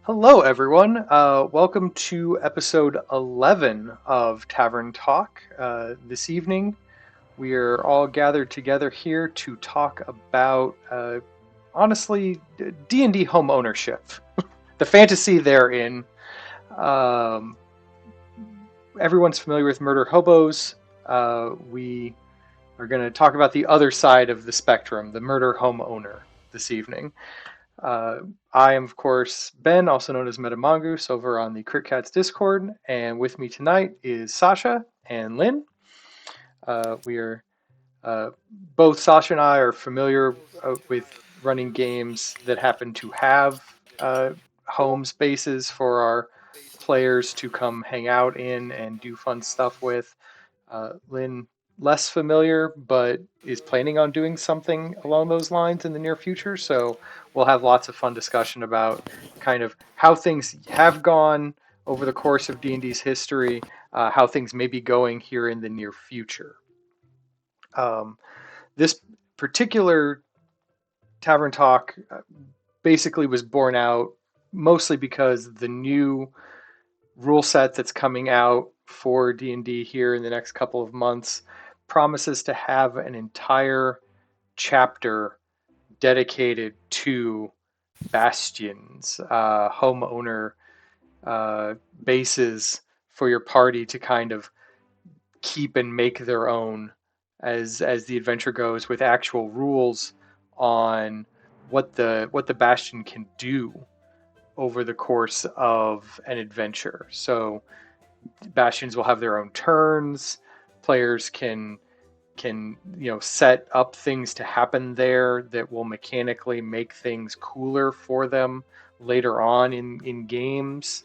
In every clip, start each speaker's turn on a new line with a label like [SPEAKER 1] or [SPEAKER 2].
[SPEAKER 1] Hello, everyone. Welcome to episode 11 of Tavern Talk. This evening, we are all gathered together here to talk about, honestly, D&D home ownership, the fantasy therein. Um, Everyone's familiar with Murder Hobos. We are going to talk about the other side of the spectrum, the murder homeowner, this evening. Uh, I am, of course, Ben, also known as Metamongoose, over on the Crit Cats Discord, and with me tonight is Sasha and Lynn. We are uh, both Sasha and I are familiar with running games that happen to have home spaces for our players to come hang out in and do fun stuff with. Lynn, less familiar, but is planning on doing something along those lines in the near future. So we'll have lots of fun discussion about kind of how things have gone over the course of D&D's history, how things may be going here in the near future. Um, this particular Tavern Talk basically was born out mostly because the new rule set that's coming out for D&D here in the next couple of months promises to have an entire chapter dedicated to bastions, homeowner bases for your party to kind of keep and make their own as the adventure goes, with actual rules on what the bastion can do over the course of an adventure. So bastions will have their own turns. Players can set up things to happen there that will mechanically make things cooler for them later on in games.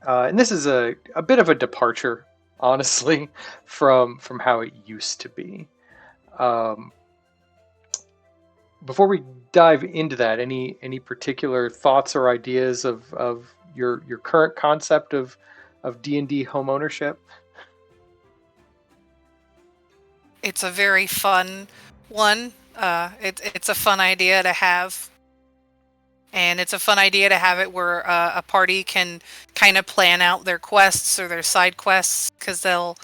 [SPEAKER 1] And this is a bit of a departure, honestly, from how it used to be. Um, Before we dive into that, any particular thoughts or ideas of your current concept of D&D home ownership?
[SPEAKER 2] It's a very fun one. It's a fun idea to have, and it's a fun idea to have it where a party can kind of plan out their quests or their side quests, because they'll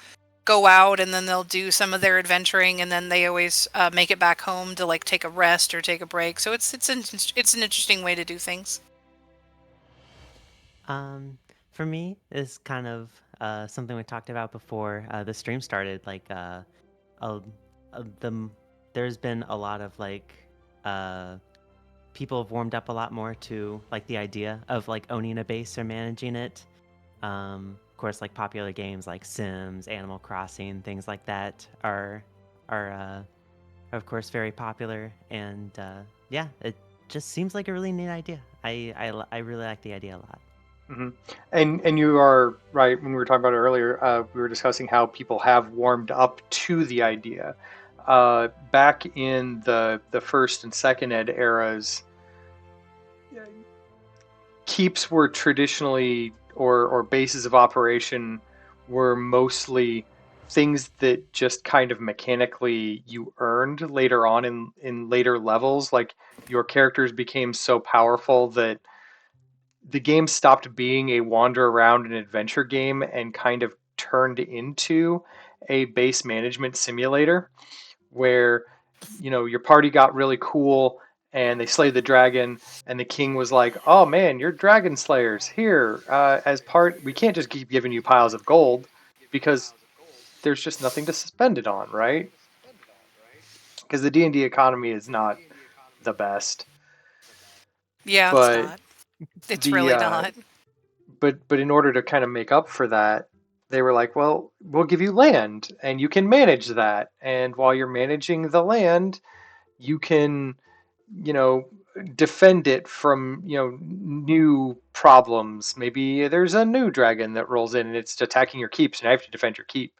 [SPEAKER 2] go out and then they'll do some of their adventuring, and then they always make it back home to like take a rest or take a break. So it's an interesting way to do things.
[SPEAKER 3] Um, for me, is kind of something we talked about before the stream started. Uh, the there's been a lot of uh, people have warmed up a lot more to like the idea of like owning a base or managing it. Of course, like popular games like Sims, Animal Crossing, things like that are of course very popular. And yeah, it just seems like a really neat idea. I really like the idea a lot.
[SPEAKER 1] Hmm. And you are right. When we were talking about it earlier, we were discussing how people have warmed up to the idea. Back in the first and second ed eras, keeps were traditionally, or bases of operation were mostly things that just kind of mechanically you earned later on in later levels. Like your characters became so powerful that the game stopped being a wander around an adventure game and kind of turned into a base management simulator where your party got really cool and they slayed the dragon, and the king was like, oh man, you're dragon slayers here. As part, we can't just keep giving you piles of gold because there's just nothing to spend it on, right? Because the D&D economy is not the best.
[SPEAKER 2] Yeah, it's
[SPEAKER 1] But
[SPEAKER 2] not. It's
[SPEAKER 1] the
[SPEAKER 2] really not.
[SPEAKER 1] but in order to kind of make up for that, they were like, well, we'll give you land and you can manage that, and while you're managing the land, you can, you know, defend it from, new problems. Maybe there's a new dragon that rolls in and it's attacking your keeps, and you have to defend your keep,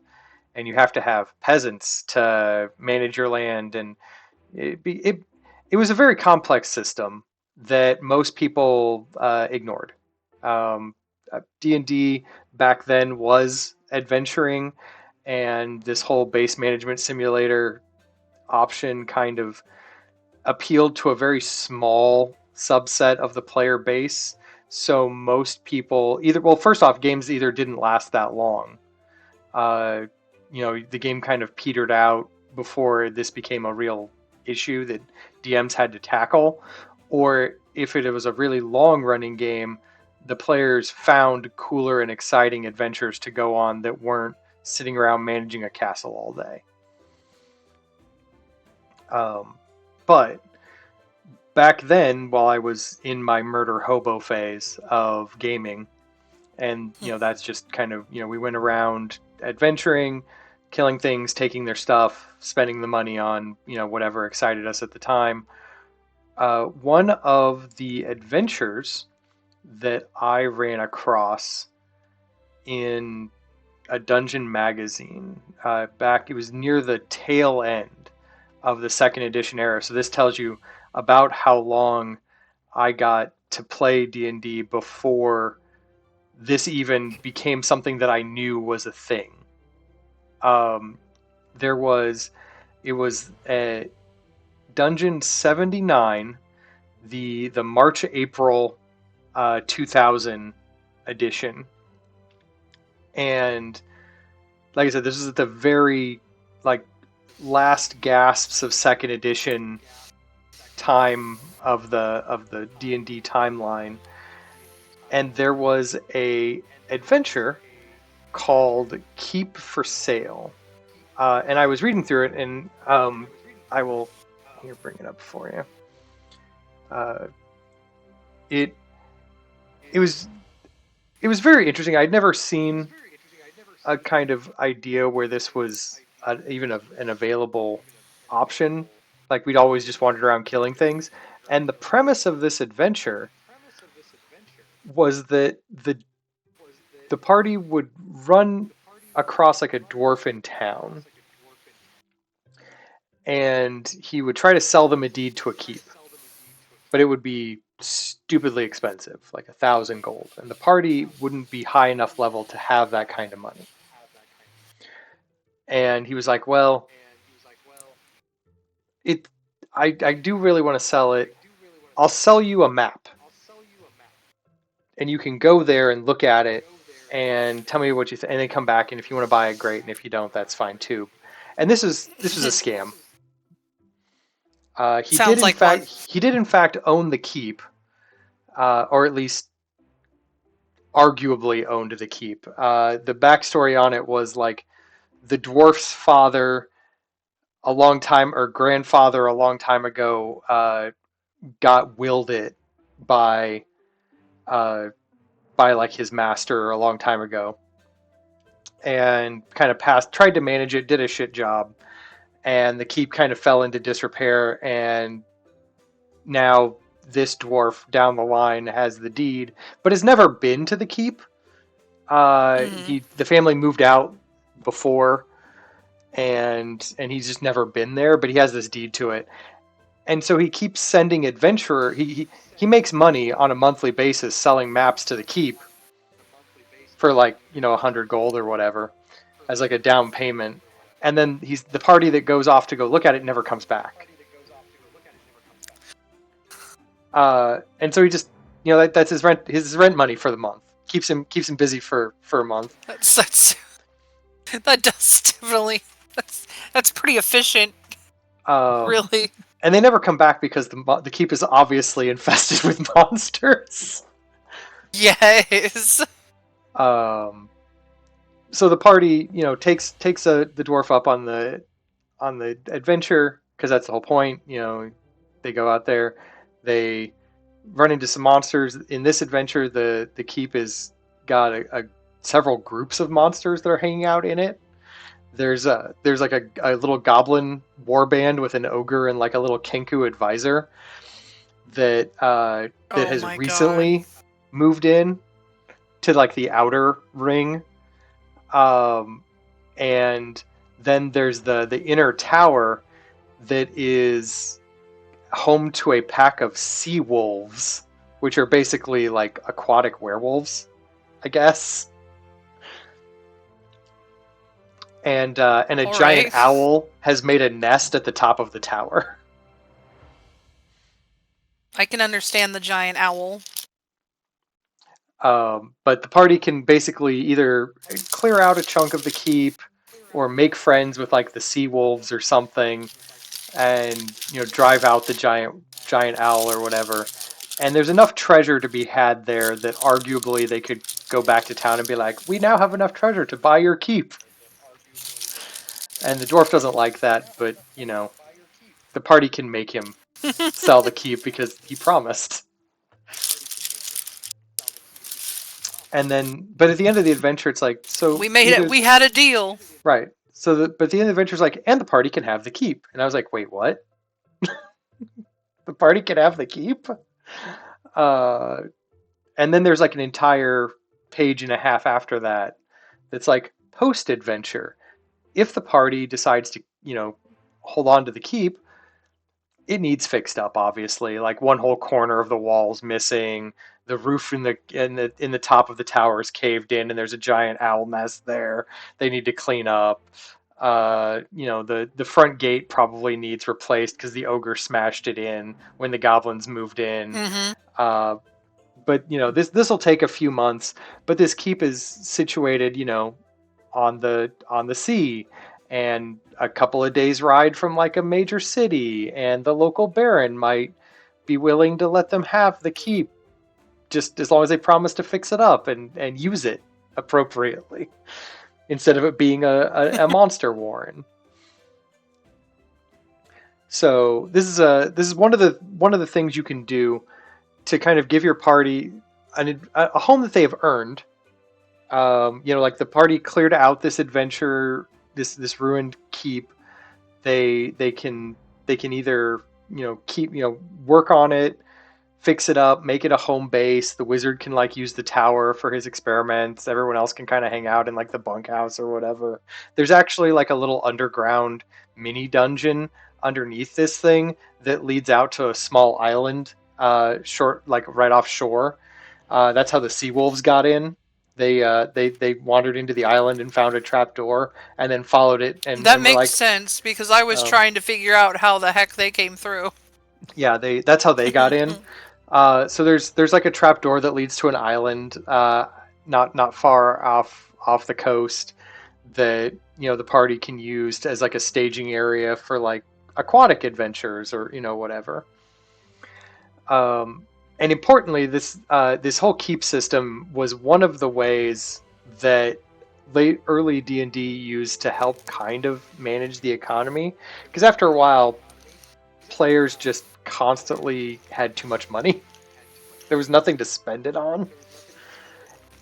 [SPEAKER 1] and you have to have peasants to manage your land. And it was a very complex system that most people ignored. um, D&D back then was adventuring, and this whole base management simulator option kind of appealed to a very small subset of the player base. So most people either, well, first off, games either didn't last that long. Uh, the game kind of petered out before this became a real issue that DMs had to tackle, or if it was a really long running game, the players found cooler and exciting adventures to go on that weren't sitting around managing a castle all day. But back then, while I was in my murder hobo phase of gaming, and that's just kind of we went around adventuring, killing things, taking their stuff, spending the money on whatever excited us at the time. One of the adventures that I ran across in a dungeon magazine back, it was near the tail end of the second edition era. So this tells you about how long I got to play D&D before this even became something that I knew was a thing. It was a Dungeon 79, the March April 2000 edition, and like I said, this is at the very last gasps of second edition time of the D&D timeline, and there was a adventure called Keep for Sale, and I was reading through it, and I will here bring it up for you. It was very interesting. I'd never seen a kind of idea where this was even an available option. Like, we'd always just wandered around killing things, and the premise of this adventure was that the party would run across like a dwarf in town, and he would try to sell them a deed to a keep, but it would be stupidly expensive, like 1,000 gold, and the party wouldn't be high enough level to have that kind of money. And he was like, well, I do really want to sell it. I'll sell you a map, and you can go there and look at it and tell me what you think, and then come back, and if you want to buy it, great, and if you don't, that's fine too. And this was a scam. He did in fact own the keep, or at least arguably owned the keep. The backstory on it was like the dwarf's father, grandfather a long time ago, got willed it by like his master a long time ago, and kind of tried to manage it, did a shit job, and the keep kind of fell into disrepair, and now this dwarf down the line has the deed, but has never been to the keep. The family moved out before, and he's just never been there, but he has this deed to it, and so he keeps sending adventurer. He makes money on a monthly basis selling maps to the keep for 100 gold or whatever as like a down payment, and then the party that goes off to go look at it never comes back. And so he just, that's his rent money for the month. Keeps him busy for a month.
[SPEAKER 2] That does definitely. That's pretty efficient. Really.
[SPEAKER 1] And they never come back because the keep is obviously infested with monsters.
[SPEAKER 2] Yes.
[SPEAKER 1] So the party, takes the dwarf up on the adventure, because that's the whole point. They go out there, they run into some monsters. In this adventure, the keep is got several groups of monsters that are hanging out in it. There's like a little goblin warband with an ogre and like a little Kenku advisor that has recently moved in to like the outer ring. And then there's the inner tower that is home to a pack of sea wolves, which are basically like aquatic werewolves, I guess. And a giant owl has made a nest at the top of the tower.
[SPEAKER 2] I can understand the giant owl.
[SPEAKER 1] But the party can basically either clear out a chunk of the keep or make friends with like the sea wolves or something, and drive out the giant owl or whatever. And there's enough treasure to be had there that arguably they could go back to town and be like, we now have enough treasure to buy your keep. And the dwarf doesn't like that, but the party can make him sell the keep because he promised. And then, but at the end of the adventure, it's like, so
[SPEAKER 2] We made it.
[SPEAKER 1] either
[SPEAKER 2] We had a deal.
[SPEAKER 1] right. So, but at the end of the adventure is like, and the party can have the keep. And I was like, wait, what? The party can have the keep? Uh, and then there's like an entire page and a half after that that's like post adventure. If the party decides to, hold on to the keep, it needs fixed up. Obviously, like one whole corner of the wall's missing. The roof in the top of the tower is caved in, and there's a giant owl nest there. They need to clean up. The front gate probably needs replaced because the ogre smashed it in when the goblins moved in.
[SPEAKER 2] Mm-hmm.
[SPEAKER 1] But this will take a few months. But this keep is situated, on the sea, and a couple of days ride from like a major city, and the local baron might be willing to let them have the keep just as long as they promise to fix it up and use it appropriately instead of it being a monster warren. So this is one of the things you can do to kind of give your party a home that they have earned. Like the party cleared out this adventure, this ruined keep. They can either keep work on it, fix it up, make it a home base. The wizard can like use the tower for his experiments. Everyone else can kind of hang out in like the bunkhouse or whatever. There's actually like a little underground mini dungeon underneath this thing that leads out to a small island, short like right offshore. That's how the sea wolves got in. They wandered into the island and found a trap door and then followed it
[SPEAKER 2] That
[SPEAKER 1] and were
[SPEAKER 2] makes
[SPEAKER 1] like,
[SPEAKER 2] sense because I was trying to figure out how the heck they came through.
[SPEAKER 1] yeah, that's how they got in. So there's like a trap door that leads to an island, not far off the coast, that the party can use as like a staging area for like aquatic adventures or whatever. And importantly, this whole keep system was one of the ways that early D&D used to help kind of manage the economy, because after a while, players just constantly had too much money. There was nothing to spend it on.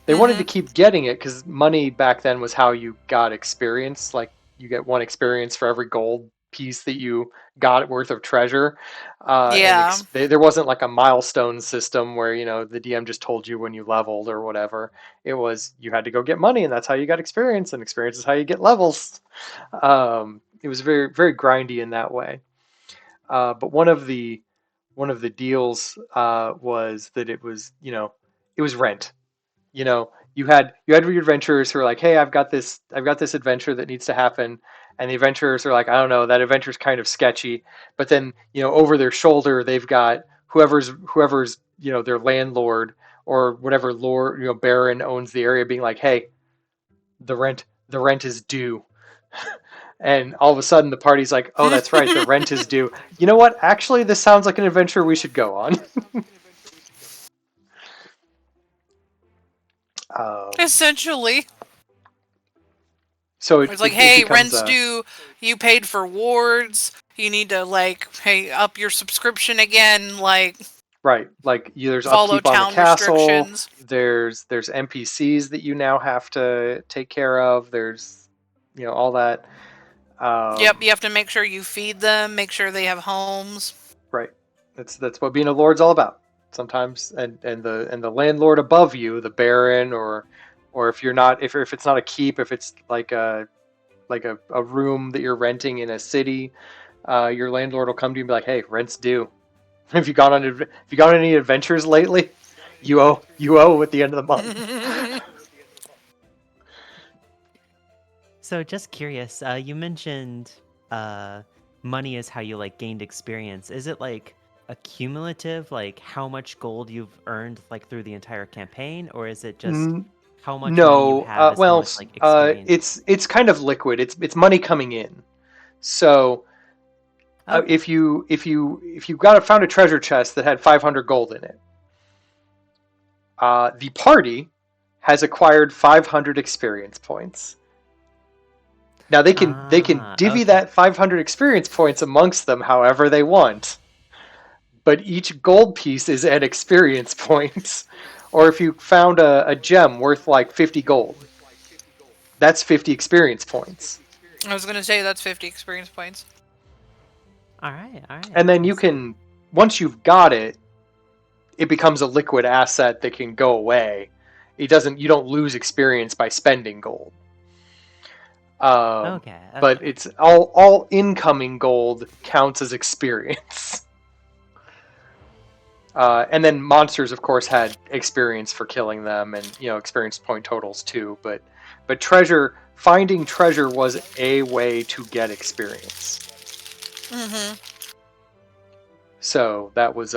[SPEAKER 1] They wanted to keep getting it because money back then was how you got experience. Like you get one experience for every gold piece that you got worth of treasure.
[SPEAKER 2] Yeah.
[SPEAKER 1] There wasn't like a milestone system where the DM just told you when you leveled or whatever. It was you had to go get money, and that's how you got experience, and experience is how you get levels. It was very very grindy in that way. But one of the deals was that it was it was rent. You had your adventurers who are like, hey, I've got this adventure that needs to happen, and the adventurers are like, I don't know, that adventure's kind of sketchy. But then over their shoulder they've got whoever's their landlord or whatever lord baron owns the area being like, hey, the rent is due. And all of a sudden the party's like, oh, that's right, the rent is due. You know what, actually this sounds like an adventure we should go on.
[SPEAKER 2] Essentially.
[SPEAKER 1] So
[SPEAKER 2] It's like,
[SPEAKER 1] it
[SPEAKER 2] hey,
[SPEAKER 1] becomes
[SPEAKER 2] rent's due. You paid for wards. You need to hey, up your subscription again.
[SPEAKER 1] right, like there's
[SPEAKER 2] Follow
[SPEAKER 1] upkeep on the
[SPEAKER 2] town
[SPEAKER 1] castle.
[SPEAKER 2] restrictions.
[SPEAKER 1] There's NPCs that you now have to take care of. There's all that.
[SPEAKER 2] Yep, you have to make sure you feed them. Make sure they have homes.
[SPEAKER 1] Right. That's what being a lord's all about. Sometimes, and the landlord above you, the baron, or if you're not, if it's not a keep, if it's like a room that you're renting in a city, your landlord will come to you and be like, hey, rent's due. Have you gone on any adventures lately? You owe at the end of the month.
[SPEAKER 3] So just curious, you mentioned money is how you like gained experience. Is it like a cumulative, like how much gold you've earned like through the entire campaign, or is it just
[SPEAKER 1] N-
[SPEAKER 3] how much money you
[SPEAKER 1] no,
[SPEAKER 3] have is how much like experience?
[SPEAKER 1] it's kind of liquid. It's money coming in. So
[SPEAKER 3] Okay.
[SPEAKER 1] if you found a treasure chest that had 500 gold in it, the party has acquired 500 experience points. Now they can divvy
[SPEAKER 3] Okay.
[SPEAKER 1] that 500 experience points amongst them however they want, but each gold piece is an experience point. Or if you found a gem worth like 50 gold, that's 50 experience points.
[SPEAKER 2] I was gonna say that's 50 experience points.
[SPEAKER 3] All right. All right.
[SPEAKER 1] And then
[SPEAKER 3] I
[SPEAKER 1] you
[SPEAKER 3] see.
[SPEAKER 1] can, once you've got it, it becomes a liquid asset that can go away. You don't lose experience by spending gold. Um,
[SPEAKER 3] Okay.
[SPEAKER 1] but
[SPEAKER 3] Okay.
[SPEAKER 1] it's all incoming gold counts as experience. And then monsters, of course, had experience for killing them, and experience point totals too. But finding treasure was a way to get experience.
[SPEAKER 2] Mm-hmm.
[SPEAKER 1] So that was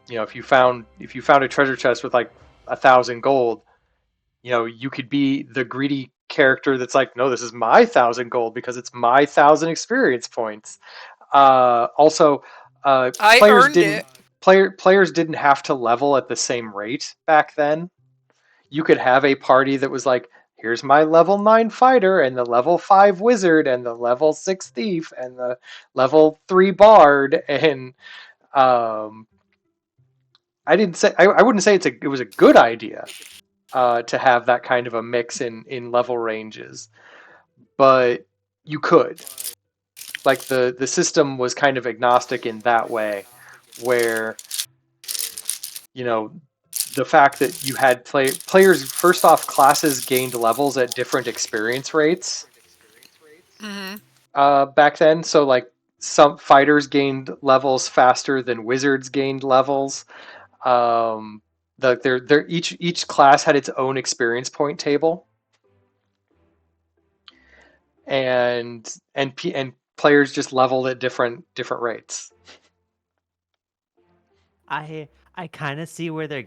[SPEAKER 1] if you found a treasure chest with like 1,000 gold, you could be the greedy character that's like, no, this is my 1,000 gold because it's my 1,000 experience points. Also,
[SPEAKER 2] I
[SPEAKER 1] players
[SPEAKER 2] earned
[SPEAKER 1] didn't
[SPEAKER 2] it.
[SPEAKER 1] players didn't have to level at the same rate back then. You could have a party that was like, here's my level 9 fighter and the level 5 wizard and the level 6 thief and the level 3 bard, and um, I wouldn't say it was a good idea to have that kind of a mix in level ranges, but you could. Like the system was kind of agnostic in that way, where you know the fact that you had players, first off, classes gained levels at different experience rates
[SPEAKER 2] Mm-hmm.
[SPEAKER 1] back then. So like some fighters gained levels faster than wizards gained levels. Um, each class had its own experience point table, and players just leveled at different rates.
[SPEAKER 3] I kind of see where they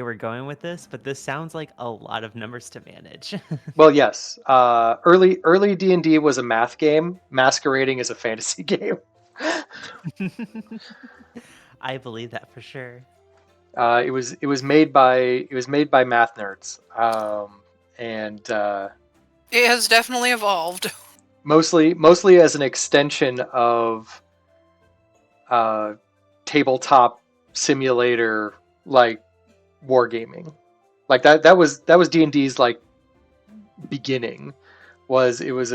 [SPEAKER 3] were going with this, but this sounds like a lot of numbers to manage.
[SPEAKER 1] Well, yes, early D&D was a math game masquerading as a fantasy game.
[SPEAKER 3] I believe that for sure.
[SPEAKER 1] It was made by math nerds, and
[SPEAKER 2] It has definitely evolved.
[SPEAKER 1] mostly as an extension of uh, tabletop simulator, like wargaming. Like that was D&D's like beginning. It was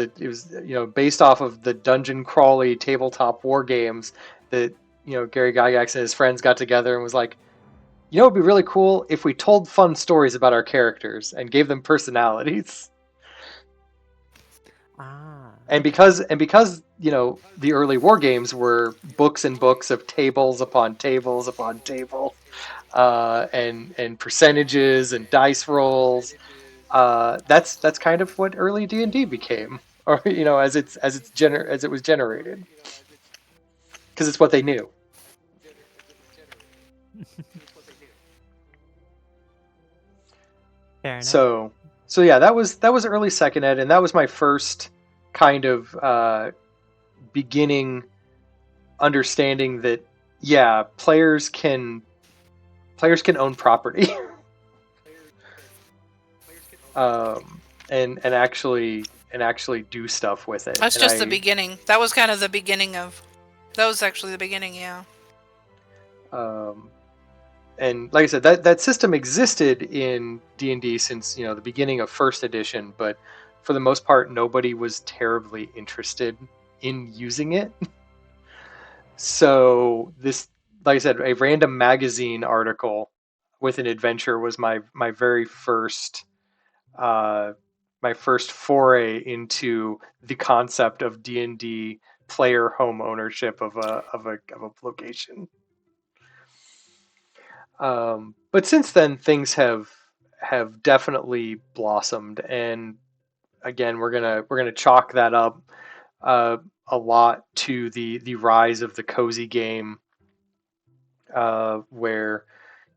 [SPEAKER 1] based off of the dungeon crawly tabletop war games that Gary Gygax and his friends got together and was like, it'd be really cool if we told fun stories about our characters and gave them personalities.
[SPEAKER 3] Ah,
[SPEAKER 1] And
[SPEAKER 3] okay.
[SPEAKER 1] because the early war games were books and books of tables upon tables upon tables, and percentages and dice rolls, that's kind of what early D&D became, or as it was generated, because it's what they knew.
[SPEAKER 3] Fair enough.
[SPEAKER 1] So yeah, that was early second ed, and that was my first kind of beginning understanding that, yeah, players can own property, and actually do stuff with it.
[SPEAKER 2] That's
[SPEAKER 1] And
[SPEAKER 2] just the
[SPEAKER 1] I
[SPEAKER 2] beginning. That was kind of the beginning of. That was actually the beginning, yeah.
[SPEAKER 1] um, and like I said, that system existed in D&D since the beginning of first edition, but for the most part, nobody was terribly interested in using it. So this, like I said, a random magazine article with an adventure was my very first uh, my first foray into the concept of D&D player home ownership of a location. But since then, things have definitely blossomed, and again, we're gonna chalk that up uh, a lot to the rise of the cozy game, where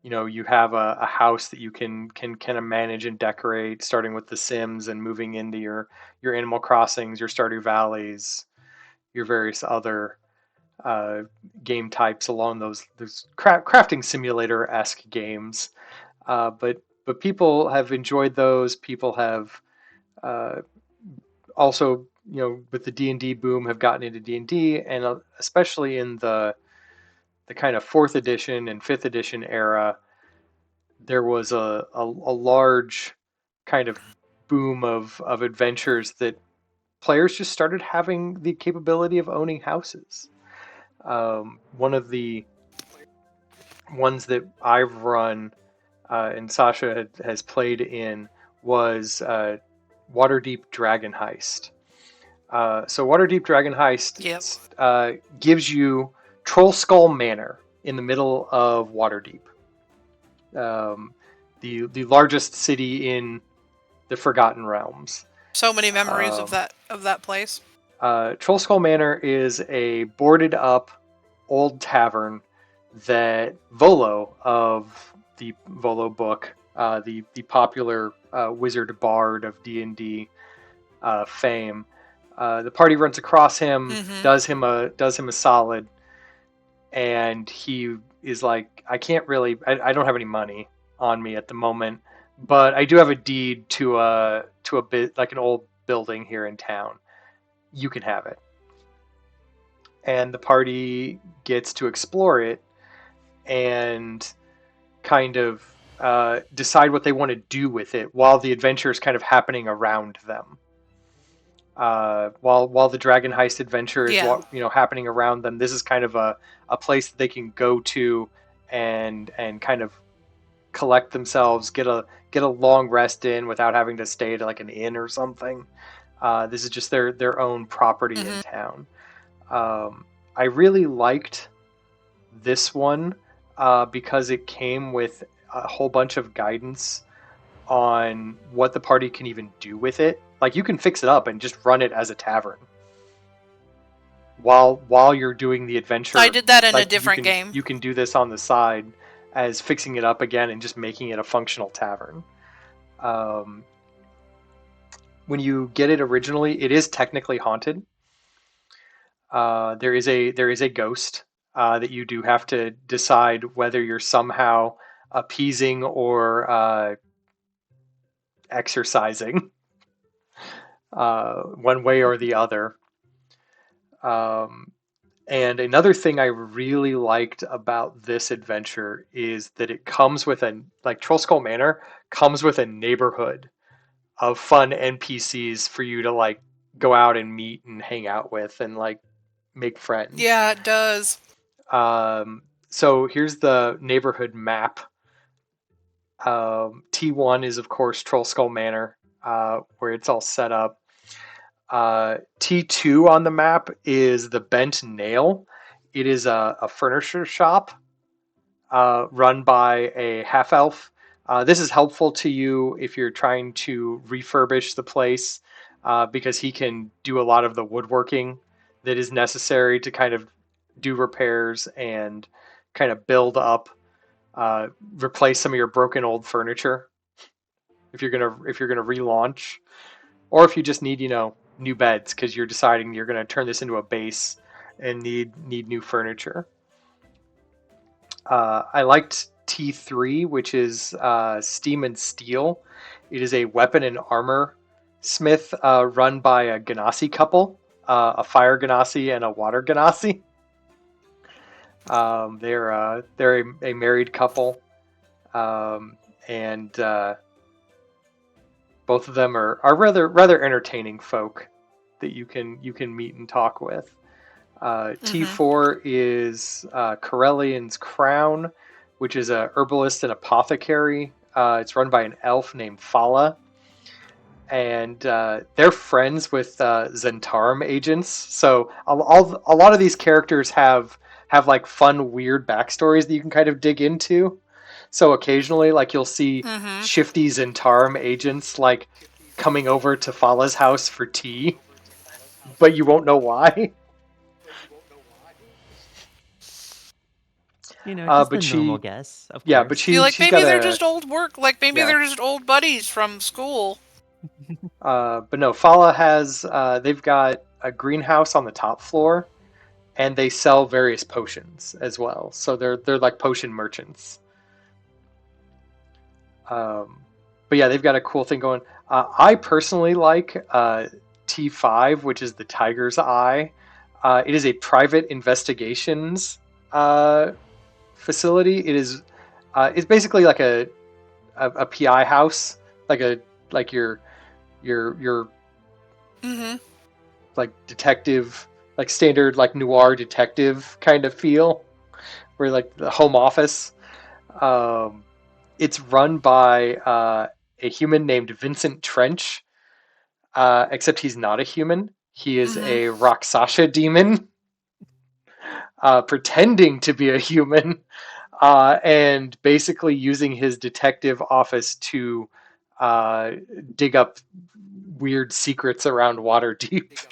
[SPEAKER 1] you have a house that you can kind of manage and decorate, starting with The Sims and moving into your Animal Crossings, your Stardew Valleys, your various other uh, game types along those crafting simulator esque games. But people have enjoyed those. People have uh, also, with the D&D boom, have gotten into D&D, and especially in the kind of fourth edition and fifth edition era, there was a large kind of boom of adventures that players just started having the capability of owning houses. One of the ones that I've run and Sasha has played in was Waterdeep Dragon Heist. So Waterdeep Dragon
[SPEAKER 2] Yep.
[SPEAKER 1] Heist gives you Troll Skull Manor in the middle of Waterdeep, the largest city in the Forgotten Realms.
[SPEAKER 2] So many memories
[SPEAKER 1] Um,
[SPEAKER 2] of that place.
[SPEAKER 1] Troll Skull Manor is a boarded up old tavern that Volo of the Volo book, the popular wizard bard of D&D fame, the party runs across him,
[SPEAKER 2] Mm-hmm.
[SPEAKER 1] does him a solid, and he is like, I don't have any money on me at the moment, but I do have a deed to a bit like an old building here in town. You can have it. And the party gets to explore it and kind of decide what they want to do with it while the adventure is kind of happening around them. While the Dragon Heist adventure is
[SPEAKER 2] Yeah.
[SPEAKER 1] happening around them, this is kind of a place that they can go to and kind of collect themselves, get a long rest in without having to stay at like an inn or something. This is just their own property in
[SPEAKER 2] Mm-hmm.
[SPEAKER 1] town. I really liked this one because it came with a whole bunch of guidance on what the party can even do with it. Like you can fix it up and just run it as a tavern while you're doing the adventure.
[SPEAKER 2] I did that in a
[SPEAKER 1] Like
[SPEAKER 2] different game.
[SPEAKER 1] you can do this on the side as fixing it up again and just making it a functional tavern. Um, when you get it originally, it is technically haunted. There is a ghost that you do have to decide whether you're somehow appeasing or exercising one way or the other. Um, and another thing I really liked about this adventure is that it comes with like Troll Skull Manor comes with a neighborhood of fun NPCs for you to like go out and meet and hang out with and like make friends.
[SPEAKER 2] Yeah, it does.
[SPEAKER 1] So here's the neighborhood map. T1 is of course Troll Skull Manor, where it's all set up. T2 on the map is the Bent Nail. It is a furniture shop run by a half elf. This is helpful to you if you're trying to refurbish the place because he can do a lot of the woodworking that is necessary to kind of do repairs and kind of build up, replace some of your broken old furniture if you're gonna relaunch, or if you just need new beds because you're deciding you're gonna turn this into a base and need new furniture. I liked T3, which is Steam and Steel. It is a weapon and armor smith run by a Ganassi couple, a fire Ganassi and a water Ganassi. They're a married couple, and both of them are rather entertaining folk that you can meet and talk with. T4 is Corellian's Crown, which is a herbalist and apothecary. It's run by an elf named Fala, and they're friends with Zentarum agents. So a lot of these characters have like fun, weird backstories that you can kind of dig into. So occasionally, like you'll see
[SPEAKER 2] Mm-hmm.
[SPEAKER 1] shifty Zentarum agents like coming over to Fala's house for tea, but you won't know why.
[SPEAKER 3] Just
[SPEAKER 1] But
[SPEAKER 3] the normal
[SPEAKER 1] she,
[SPEAKER 3] guess, of
[SPEAKER 1] yeah, but
[SPEAKER 3] course.
[SPEAKER 2] Be like,
[SPEAKER 1] she's got
[SPEAKER 2] maybe they're
[SPEAKER 1] a
[SPEAKER 2] just old work. Like maybe
[SPEAKER 1] yeah.
[SPEAKER 2] they're just old buddies from school.
[SPEAKER 1] But no, Fala has they've got a greenhouse on the top floor, and they sell various potions as well. So they're like potion merchants. Um, but yeah, they've got a cool thing going. I personally like T5, which is the Tiger's Eye. It is a private investigations uh, facility. It's basically like a PI house, like a like your
[SPEAKER 2] Mm-hmm.
[SPEAKER 1] like detective, like standard like noir detective kind of feel, where like the home office. Um, it's run by a human named Vincent Trench, except he's not a human. He is
[SPEAKER 2] Mm-hmm.
[SPEAKER 1] a Rakshasa demon, pretending to be a human, and basically using his detective office to uh, dig up weird secrets around Waterdeep.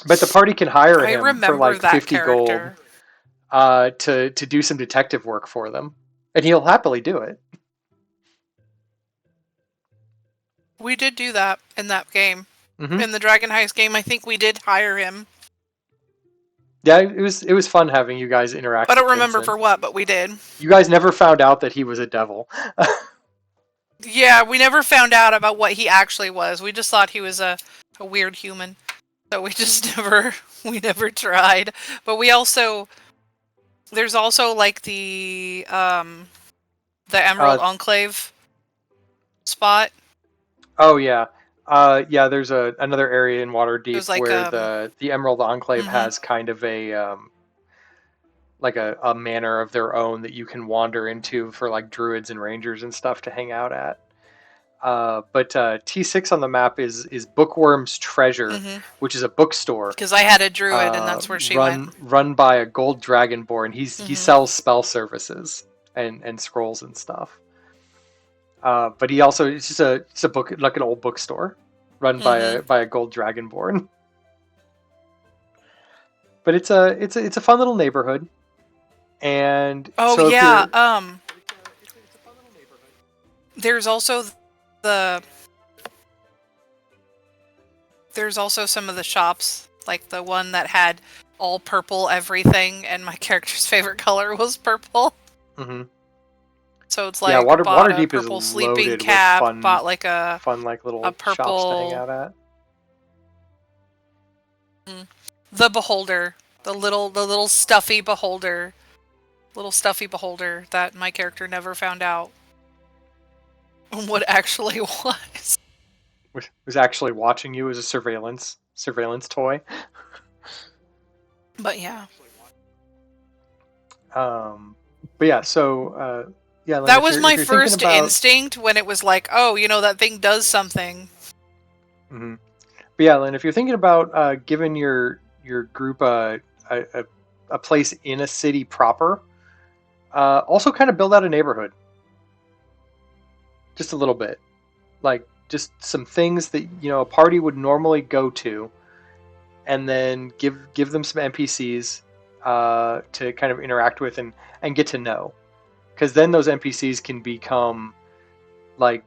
[SPEAKER 1] But the party can hire
[SPEAKER 2] I
[SPEAKER 1] him for
[SPEAKER 2] remember
[SPEAKER 1] like
[SPEAKER 2] that
[SPEAKER 1] 50 gold
[SPEAKER 2] character.
[SPEAKER 1] to do some detective work for them, and he'll happily do it.
[SPEAKER 2] We did do that in that game.
[SPEAKER 1] Hmm.
[SPEAKER 2] In the Dragon Heist game, I think we did hire him.
[SPEAKER 1] Yeah, it was fun having you guys
[SPEAKER 2] I
[SPEAKER 1] interact with
[SPEAKER 2] don't remember
[SPEAKER 1] Vincent.
[SPEAKER 2] for what, but we did.
[SPEAKER 1] You guys never found out that he was a devil.
[SPEAKER 2] Yeah, we never found out about what he actually was. We just thought he was a weird human. So we just never tried. But we also there's also like the
[SPEAKER 1] uh,
[SPEAKER 2] Emerald Enclave spot.
[SPEAKER 1] oh yeah, yeah. There's another area in Waterdeep
[SPEAKER 2] There's like
[SPEAKER 1] where the Emerald Enclave
[SPEAKER 2] mhm.
[SPEAKER 1] has kind of a like a manor of their own that you can wander into for like druids and rangers and stuff to hang out at. But T6 on the map is Bookworm's Treasure,
[SPEAKER 2] Mhm.
[SPEAKER 1] which is a bookstore
[SPEAKER 2] Because I had a druid and that's where she went.
[SPEAKER 1] run by a gold dragonborn. He
[SPEAKER 2] Mhm.
[SPEAKER 1] sells spell services and scrolls and stuff. But he also it's a book like an old bookstore run
[SPEAKER 2] Mhm.
[SPEAKER 1] by a gold dragonborn. But it's a fun little neighborhood. And
[SPEAKER 2] Oh
[SPEAKER 1] so if
[SPEAKER 2] yeah,
[SPEAKER 1] you're
[SPEAKER 2] there's also the there's also some of the shops, like the one that had all purple everything, and my character's favorite color was purple.
[SPEAKER 1] mhm.
[SPEAKER 2] So it's
[SPEAKER 1] Yeah,
[SPEAKER 2] like bought a
[SPEAKER 1] Waterdeep is
[SPEAKER 2] purple sleeping
[SPEAKER 1] loaded with
[SPEAKER 2] cap, bought like
[SPEAKER 1] fun like
[SPEAKER 2] a
[SPEAKER 1] little shops to hang
[SPEAKER 2] purple
[SPEAKER 1] out at.
[SPEAKER 2] the beholder, the little stuffy beholder that my character never found out what actually was.
[SPEAKER 1] Was actually watching you as a surveillance toy.
[SPEAKER 2] But yeah,
[SPEAKER 1] Um, but yeah, so yeah, Lynn,
[SPEAKER 2] that
[SPEAKER 1] if
[SPEAKER 2] was
[SPEAKER 1] you're if
[SPEAKER 2] my
[SPEAKER 1] you're thinking
[SPEAKER 2] first
[SPEAKER 1] about,
[SPEAKER 2] instinct when it was like, oh, that thing does something.
[SPEAKER 1] mhm. But yeah, Lynn, if you're thinking about giving your group a a place in a city proper, also kind of build out a neighborhood just a little bit, like just some things that a party would normally go to, and then give them some NPCs to kind of interact with and get to know, because then those NPCs can become like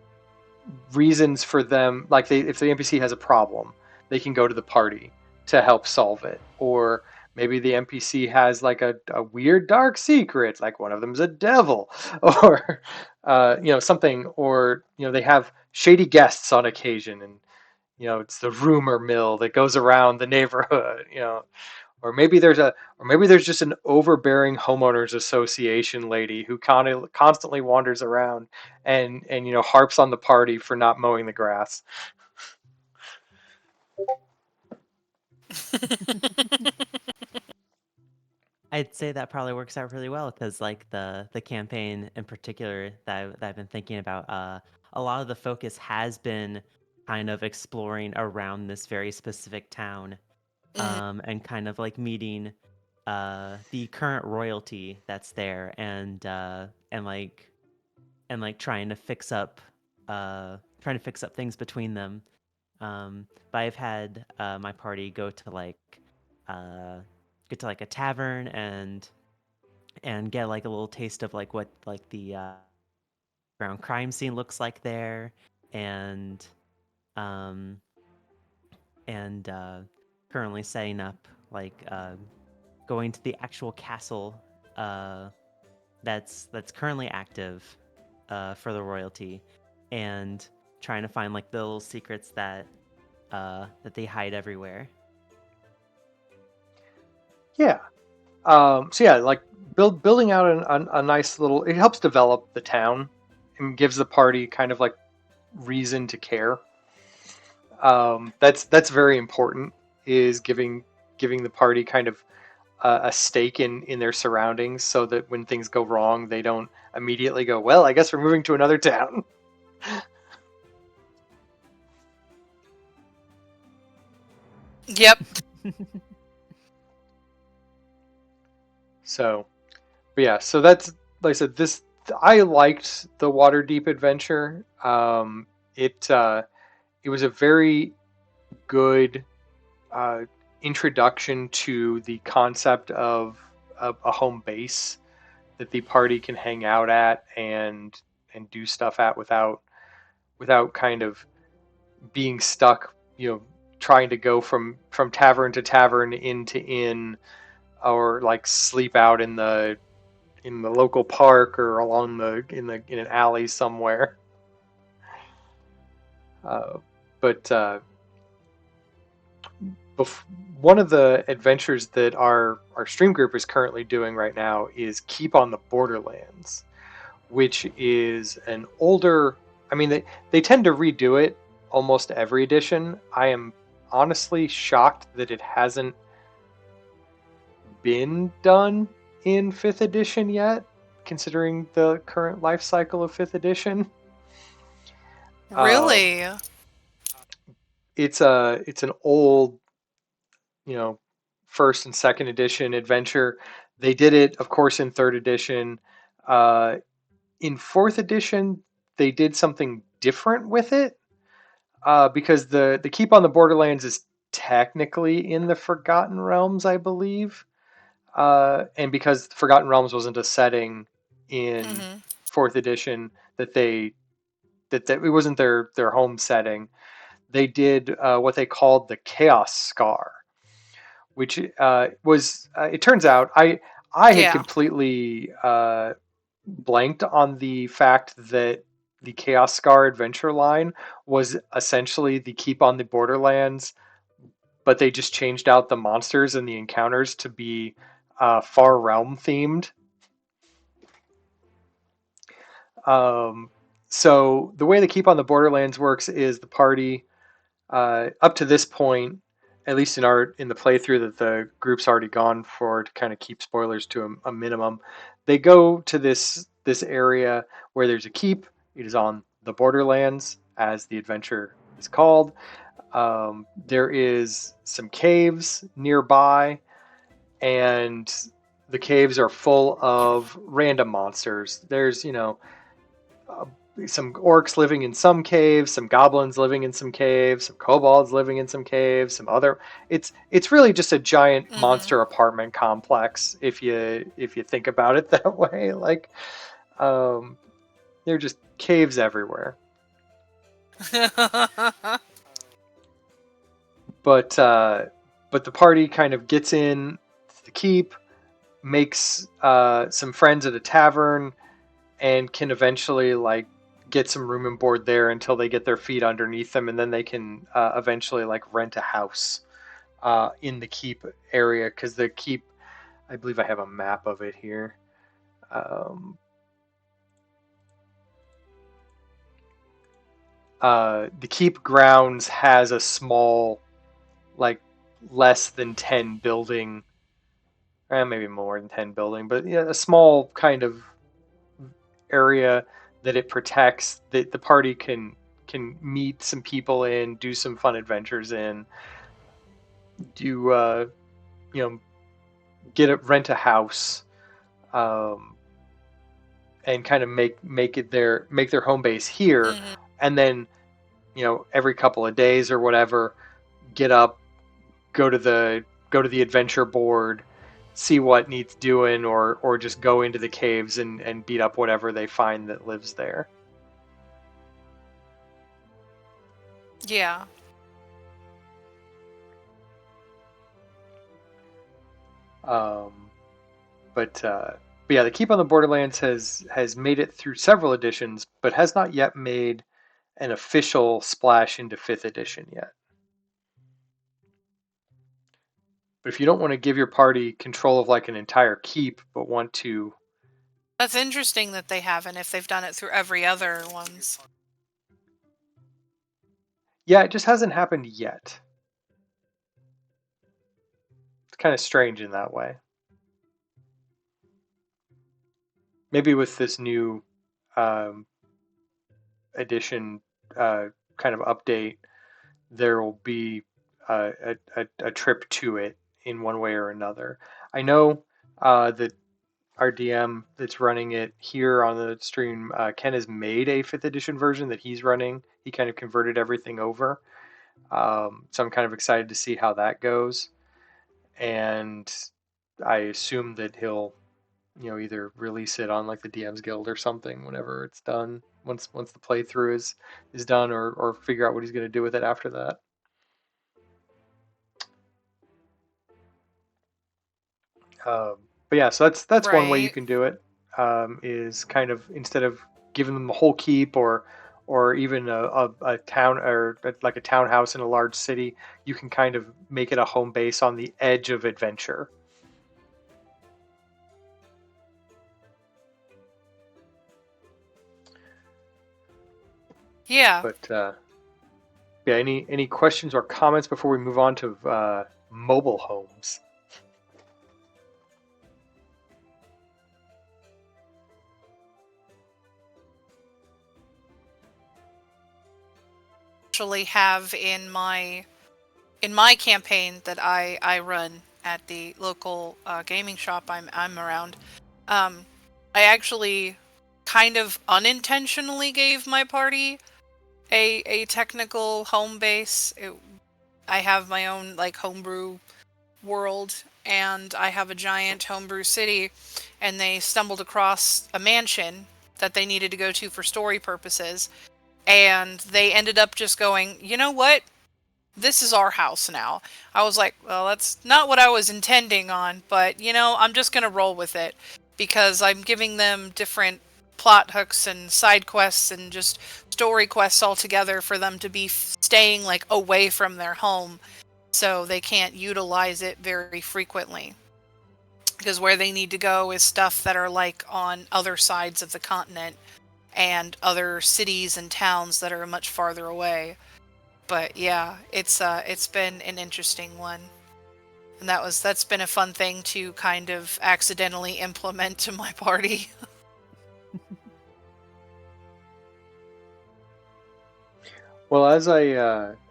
[SPEAKER 1] reasons for them, like if the NPC has a problem, they can go to the party to help solve it. Or maybe the NPC has like a weird dark secret, like one of them's a devil, or something, or they have shady guests on occasion, and it's the rumor mill that goes around the neighborhood. Or maybe there's just an overbearing homeowners association lady who constantly wanders around and harps on the party for not mowing the grass.
[SPEAKER 3] I'd say that probably works out really well because, like, the campaign in particular that I've been thinking about, a lot of the focus has been kind of exploring around this very specific town,
[SPEAKER 2] Mhm.
[SPEAKER 3] and kind of like meeting the current royalty that's there, and trying to fix up things between them. But I've had my party go to uh, get to like a tavern and get like a little taste of like what like the ground crime scene looks like there, and um and currently setting up like going to the actual castle uh that's currently active for the royalty, and trying to find like the little secrets that they hide everywhere.
[SPEAKER 1] Yeah. So yeah, like building out a nice little. It helps develop the town and gives the party kind of like reason to care. That's very important. Is giving the party kind of a stake in their surroundings, so that when things go wrong, they don't immediately go, "Well, I guess we're moving to another town."
[SPEAKER 2] Yep.
[SPEAKER 1] So, but yeah, so that's like I said. This I liked the Waterdeep adventure. It was a very good uh, introduction to the concept of a home base that the party can hang out at and do stuff at without kind of being stuck, trying to go from tavern to tavern, inn to inn, or like sleep out in the local park or along in an alley somewhere. Uh, but one of the adventures that our stream group is currently doing right now is Keep on the Borderlands, which is an older. I mean, they tend to redo it almost every edition. I am honestly shocked that it hasn't been done in fifth edition yet, considering the current life cycle of fifth edition. Um,
[SPEAKER 2] Really?
[SPEAKER 1] it's an old, you know, first and second edition adventure. They did it, of course, in third edition. Uh, in fourth edition, they did something different with it, because the Keep on the Borderlands is technically in the Forgotten Realms, I believe, and because Forgotten Realms wasn't a setting in
[SPEAKER 2] Hmm.
[SPEAKER 1] fourth edition, that it wasn't their home setting. They did what they called the Chaos Scar, which was it turns out I had
[SPEAKER 2] Yeah.
[SPEAKER 1] completely blanked on the fact that the Chaos Scar adventure line was essentially the Keep on the Borderlands, but they just changed out the monsters and the encounters to be Far Realm themed. Um, so the way the Keep on the Borderlands works is the party, up to this point, at least in the playthrough that the group's already gone for to kind of keep spoilers to a minimum, they go to this area where there's a keep. It is on the Borderlands, as the adventure is called. There is some caves nearby, and the caves are full of random monsters. There's uh, some orcs living in some caves, some goblins living in some caves, some kobolds living in some caves, some other. It's really just a giant
[SPEAKER 2] Hmm.
[SPEAKER 1] monster apartment complex if you think about it that way. Like, um, they're just caves everywhere. But but the party kind of gets in the keep, makes some friends at a tavern, and can eventually like get some room and board there until they get their feet underneath them, and then they can eventually like rent a house in the keep area, because the keep, I believe I have a map of it here. Um, the keep grounds has a small, like, less than 10 building, maybe more than 10 building, but yeah, a small kind of area that it protects, that the party can meet some people in, do some fun adventures in, do you know get a rent a house, um, and kind of make their home base here,
[SPEAKER 2] Hmm.
[SPEAKER 1] and then every couple of days or whatever, get up, go to the adventure board, see what needs doing, or just go into the caves and beat up whatever they find that lives there.
[SPEAKER 2] Yeah.
[SPEAKER 1] Um, but yeah, the Keep on the Borderlands has made it through several editions, but has not yet made an official splash into fifth edition yet. But if you don't want to give your party control of like an entire keep, but want to,
[SPEAKER 2] That's interesting that they haven't, if they've done it through every other ones.
[SPEAKER 1] yeah, it just hasn't happened yet. It's kind of strange in that way. Maybe with this new um, edition kind of update, there will be a trip to it in one way or another. I know that our DM that's running it here on the stream, Ken has made a fifth edition version that he's running. He kind of converted everything over. So I'm kind of excited to see how that goes. And I assume that he'll, either release it on like the DM's Guild or something whenever it's done. Once the playthrough is done, or figure out what he's going to do with it after that. But yeah, so that's one way you
[SPEAKER 2] Right.
[SPEAKER 1] can do it. Is kind of, instead of giving them the whole keep, or even a town, or like a townhouse in a large city, you can kind of make it a home base on the edge of adventure.
[SPEAKER 2] Yeah.
[SPEAKER 1] But yeah, any questions or comments before we move on to mobile homes?
[SPEAKER 2] Actually have in my campaign that I run at the local gaming shop I'm around. Um, I actually kind of unintentionally gave my party a technical home base. I have my own like homebrew world, and I have a giant homebrew city, and they stumbled across a mansion that they needed to go to for story purposes, and they ended up just going, you know what? This is our house now. I was like, well, that's not what I was intending on, but I'm just going to roll with it because I'm giving them different plot hooks and side quests and just story quests all together for them to be staying like away from their home so they can't utilize it very frequently. Because where they need to go is stuff that are like on other sides of the continent and other cities and towns that are much farther away. But yeah, it's been an interesting one. And that's been a fun thing to kind of accidentally implement to my party.
[SPEAKER 1] Well, as I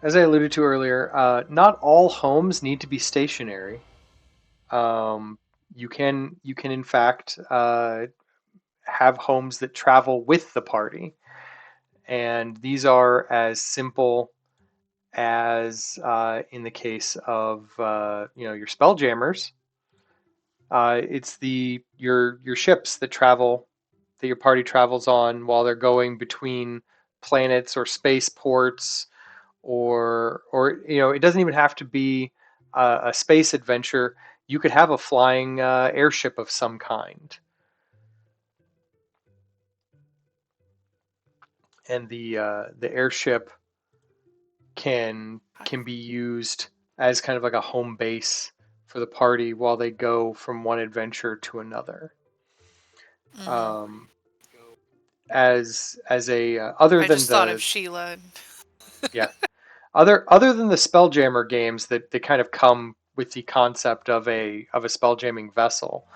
[SPEAKER 1] alluded to earlier, not all homes need to be stationary. Um, you can in fact have homes that travel with the party, and these are as simple as, in the case of your spelljammers, it's your ships that your party travels on while they're going between planets or spaceports, or it doesn't even have to be a space adventure. You could have a flying airship of some kind, and the airship can be used as kind of like a home base for the party while they go from one adventure to another.
[SPEAKER 2] Mm.
[SPEAKER 1] Um, as a other
[SPEAKER 2] I
[SPEAKER 1] than
[SPEAKER 2] just thought of
[SPEAKER 1] the
[SPEAKER 2] Sheila.
[SPEAKER 1] yeah, other than the Spelljammer games that kind of come with the concept of a spelljamming vessel,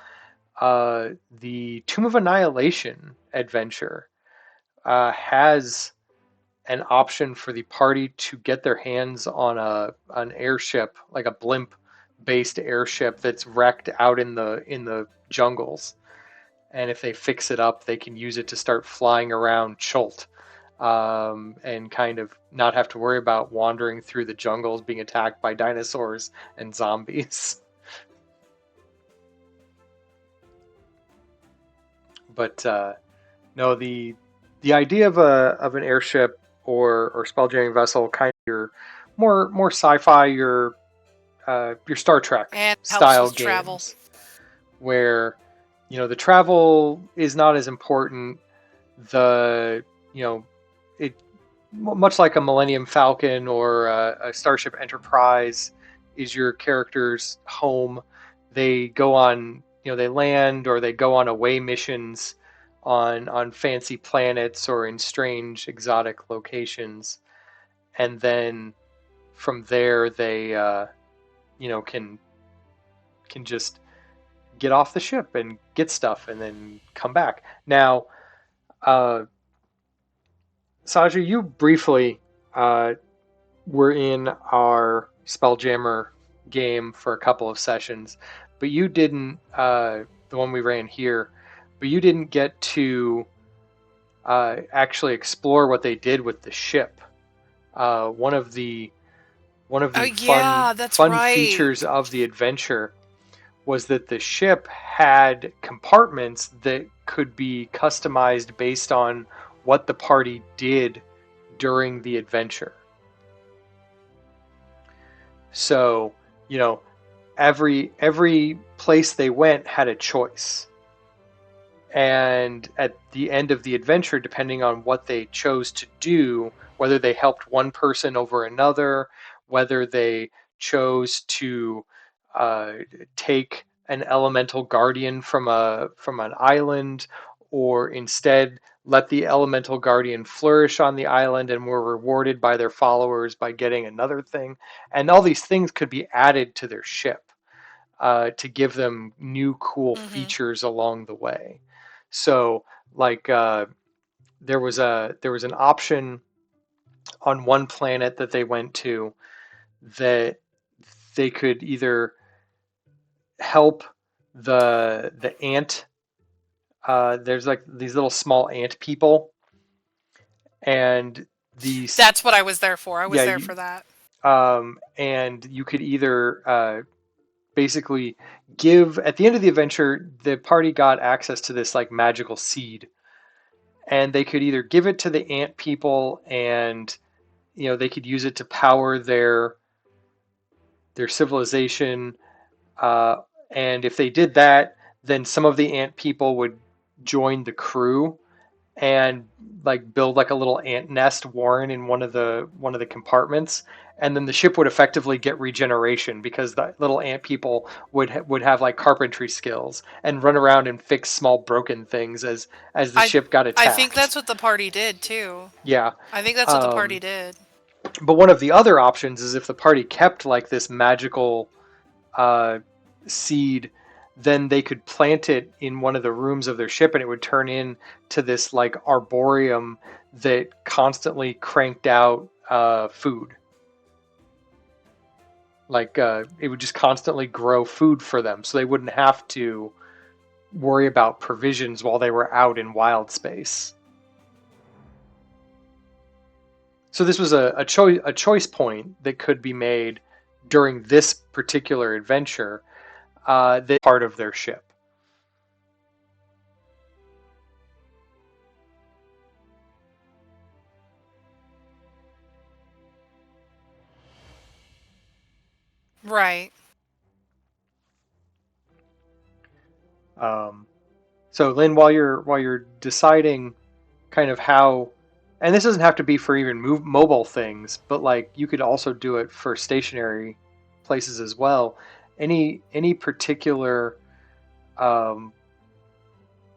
[SPEAKER 1] the Tomb of Annihilation adventure has an option for the party to get their hands on an airship, like a blimp based airship that's wrecked out in the jungles. And if they fix it up, they can use it to start flying around Chult, and kind of not have to worry about wandering through the jungles being attacked by dinosaurs and zombies. But no, the idea of an airship or spelljamming vessel, kind of your more sci-fi, your Star Trek
[SPEAKER 2] And helps
[SPEAKER 1] style
[SPEAKER 2] with travel.
[SPEAKER 1] games, where the travel is not as important. The you know it much like a Millennium Falcon or a Starship Enterprise is your character's home. They go on, they land or they go on away missions on fancy planets or in strange exotic locations, and then from there they can just get off the ship and get stuff and then come back. Now, uh, Saja, you briefly uh, were in our Spelljammer game for a couple of sessions, but you didn't, the one we ran here, but you didn't get to actually explore what they did with the ship. One of the
[SPEAKER 2] Oh
[SPEAKER 1] fun
[SPEAKER 2] yeah, that's right.
[SPEAKER 1] features of the adventure was that the ship had compartments that could be customized based on what the party did during the adventure. So, you know, every place they went had a choice. And at the end of the adventure, depending on what they chose to do, whether they helped one person over another, whether they chose to uh, take an elemental guardian from an island, or instead let the elemental guardian flourish on the island and were rewarded by their followers by getting another thing, and all these things could be added to their ship to give them new cool
[SPEAKER 2] Hmm.
[SPEAKER 1] features along the way. So, like, there was an option on one planet that they went to that they could either help the ant. There's like these little small ant people, and these
[SPEAKER 2] That's what I was there for. I
[SPEAKER 1] yeah
[SPEAKER 2] was there
[SPEAKER 1] you
[SPEAKER 2] for that.
[SPEAKER 1] and you could either basically give at the end of the adventure, the party got access to this like magical seed, and they could either give it to the ant people and they could use it to power their civilization, uh, and if they did that, then some of the ant people would join the crew and like build like a little ant nest warren in one of the compartments, and then the ship would effectively get regeneration because the little ant people would have like carpentry skills and run around and fix small broken things as the
[SPEAKER 2] I
[SPEAKER 1] ship got
[SPEAKER 2] I think
[SPEAKER 1] attacked.
[SPEAKER 2] that's what the party did too.
[SPEAKER 1] Yeah.
[SPEAKER 2] I think that's what the party
[SPEAKER 1] um,
[SPEAKER 2] did.
[SPEAKER 1] but one of the other options is if the party kept like this magical uh, seed, then they could plant it in one of the rooms of their ship, and it would turn into this like arboreum that constantly cranked out food. Like it would just constantly grow food for them, so they wouldn't have to worry about provisions while they were out in wild space. So this was a choice point that could be made during this particular adventure, that part of their ship.
[SPEAKER 2] Right.
[SPEAKER 1] Um, so Lynn, while you're deciding kind of how, and this doesn't have to be for even mobile things, but like you could also do it for stationary places as well. Any particular um,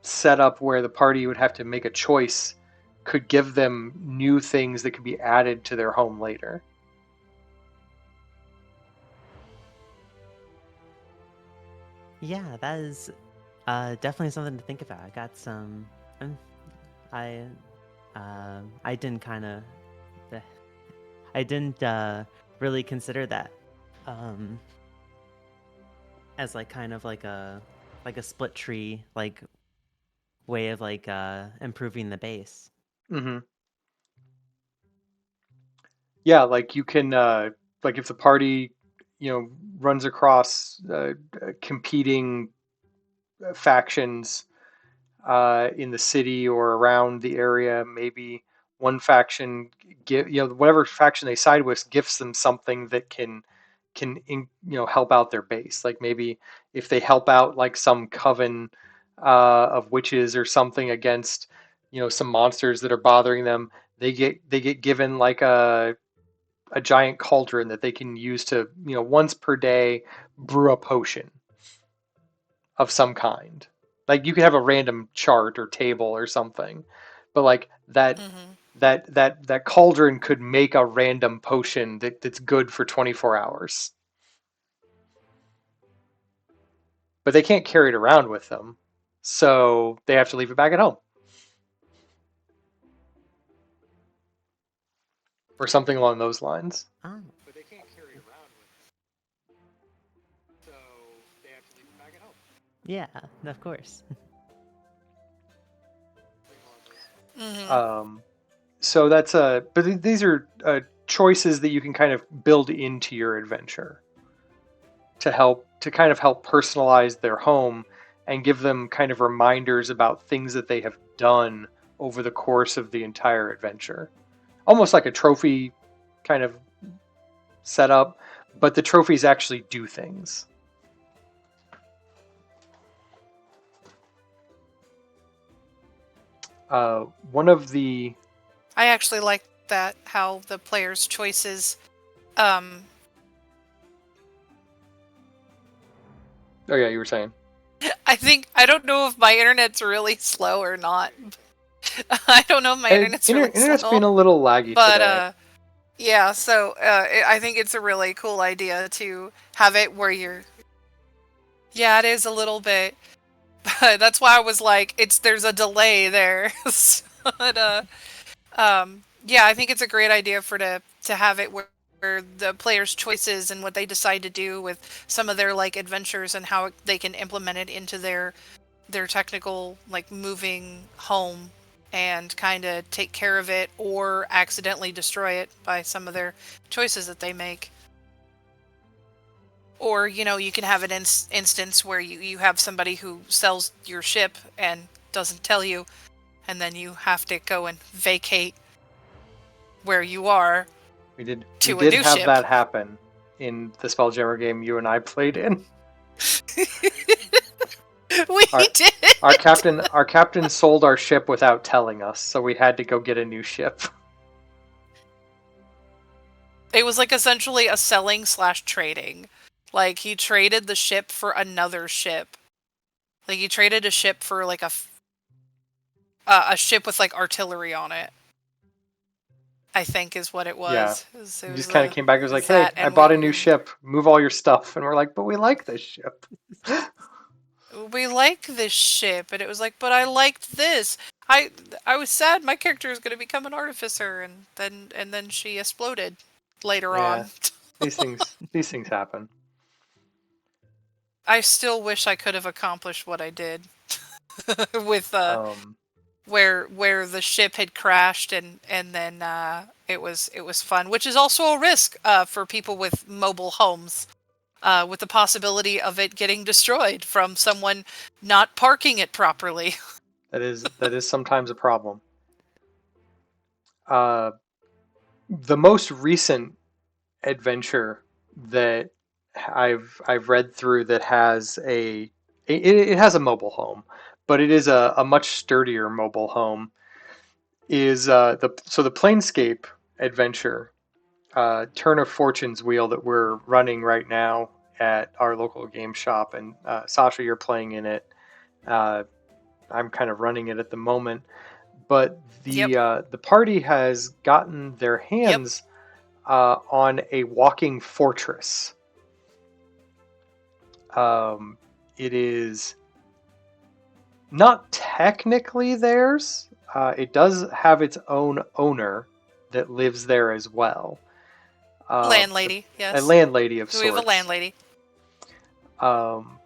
[SPEAKER 1] setup where the party would have to make a choice could give them new things that could be added to their home later.
[SPEAKER 3] Yeah, that is definitely something to think about. I got some. um, I I didn't kind of. I didn't really consider that um, as like kind of like a split tree like way of like improving the base.
[SPEAKER 1] Hmm. Yeah, like you can like if the party runs across competing factions, in the city or around the area. Maybe one faction whatever faction they side with gifts them something that can help out their base. Like maybe if they help out like some coven of witches or something against some monsters that are bothering them, they get given like a giant cauldron that they can use to once per day brew a potion of some kind. Like you could have a random chart or table or something, but like that
[SPEAKER 2] Mm-hmm.
[SPEAKER 1] that cauldron could make a random potion that's good for 24 hours. But they can't carry it around with them, so they have to leave it back at home or something along those lines.
[SPEAKER 3] Oh,
[SPEAKER 1] But they can't carry it around with them, so they have to leave it back at home.
[SPEAKER 3] yeah, of course.
[SPEAKER 2] Mm-hmm.
[SPEAKER 1] So that's but these are choices that you can kind of build into your adventure to kind of help personalize their home and give them kind of reminders about things that they have done over the course of the entire adventure. Almost like a trophy kind of setup, but the trophies actually do things. One of the
[SPEAKER 2] I actually like that how the player's choices. Um,
[SPEAKER 1] oh yeah, you were saying
[SPEAKER 2] I don't know if my internet's really slow or not. I don't know if my internet's really
[SPEAKER 1] internet's
[SPEAKER 2] slow,
[SPEAKER 1] been a little laggy
[SPEAKER 2] but
[SPEAKER 1] today.
[SPEAKER 2] yeah. So I think it's a really cool idea to have it where you're. Yeah, it is a little bit. That's why I was like, there's a delay there. But yeah, I think it's a great idea to have it where the players' choices and what they decide to do with some of their like adventures and how they can implement it into their technical like moving home and kind of take care of it or accidentally destroy it by some of their choices that they make. Or, you can have an instance where you have somebody who sells your ship and doesn't tell you, and then you have to go and vacate where you are
[SPEAKER 1] We
[SPEAKER 2] to a
[SPEAKER 1] did
[SPEAKER 2] new
[SPEAKER 1] have
[SPEAKER 2] ship.
[SPEAKER 1] that happen in the Spelljammer game you and I played in.
[SPEAKER 2] We
[SPEAKER 1] Our,
[SPEAKER 2] did.
[SPEAKER 1] our captain sold our ship without telling us, so we had to go get a new ship.
[SPEAKER 2] It was like essentially a selling slash trading. Like he traded the ship for another ship. Like he traded a ship for like a ship with like artillery on it. I think is what it
[SPEAKER 1] Yeah.
[SPEAKER 2] was.
[SPEAKER 1] He just kind of came back and was
[SPEAKER 2] It
[SPEAKER 1] like,
[SPEAKER 2] was
[SPEAKER 1] "Hey,
[SPEAKER 2] that,
[SPEAKER 1] I
[SPEAKER 2] and
[SPEAKER 1] bought a new ship. Move all your stuff." And we're like, "But we like this ship."
[SPEAKER 2] we like this ship, and it was like, but I liked this. I was sad my character is going to become an artificer, and then she exploded later
[SPEAKER 1] Yeah,
[SPEAKER 2] on.
[SPEAKER 1] these things happen.
[SPEAKER 2] I still wish I could have accomplished what I did with
[SPEAKER 1] Um,
[SPEAKER 2] where the ship had crashed and then it was fun, which is also a risk for people with mobile homes. With the possibility of it getting destroyed from someone not parking it properly.
[SPEAKER 1] that is sometimes a problem. Uh, the most recent adventure that I've read through that has it has a mobile home, but it is a much sturdier mobile home. Is the Planescape adventure, Turn of Fortune's Wheel that we're running right now at our local game shop, and Sasha, you're playing in it. Uh, I'm kind of running it at the moment, but
[SPEAKER 2] Yep.
[SPEAKER 1] the party has gotten their
[SPEAKER 2] Yep.
[SPEAKER 1] hands on a walking fortress. It is not technically theirs. It does have its own owner that lives there as well.
[SPEAKER 2] Landlady,
[SPEAKER 1] A
[SPEAKER 2] yes.
[SPEAKER 1] landlady of
[SPEAKER 2] We have a
[SPEAKER 1] sorts.
[SPEAKER 2] landlady.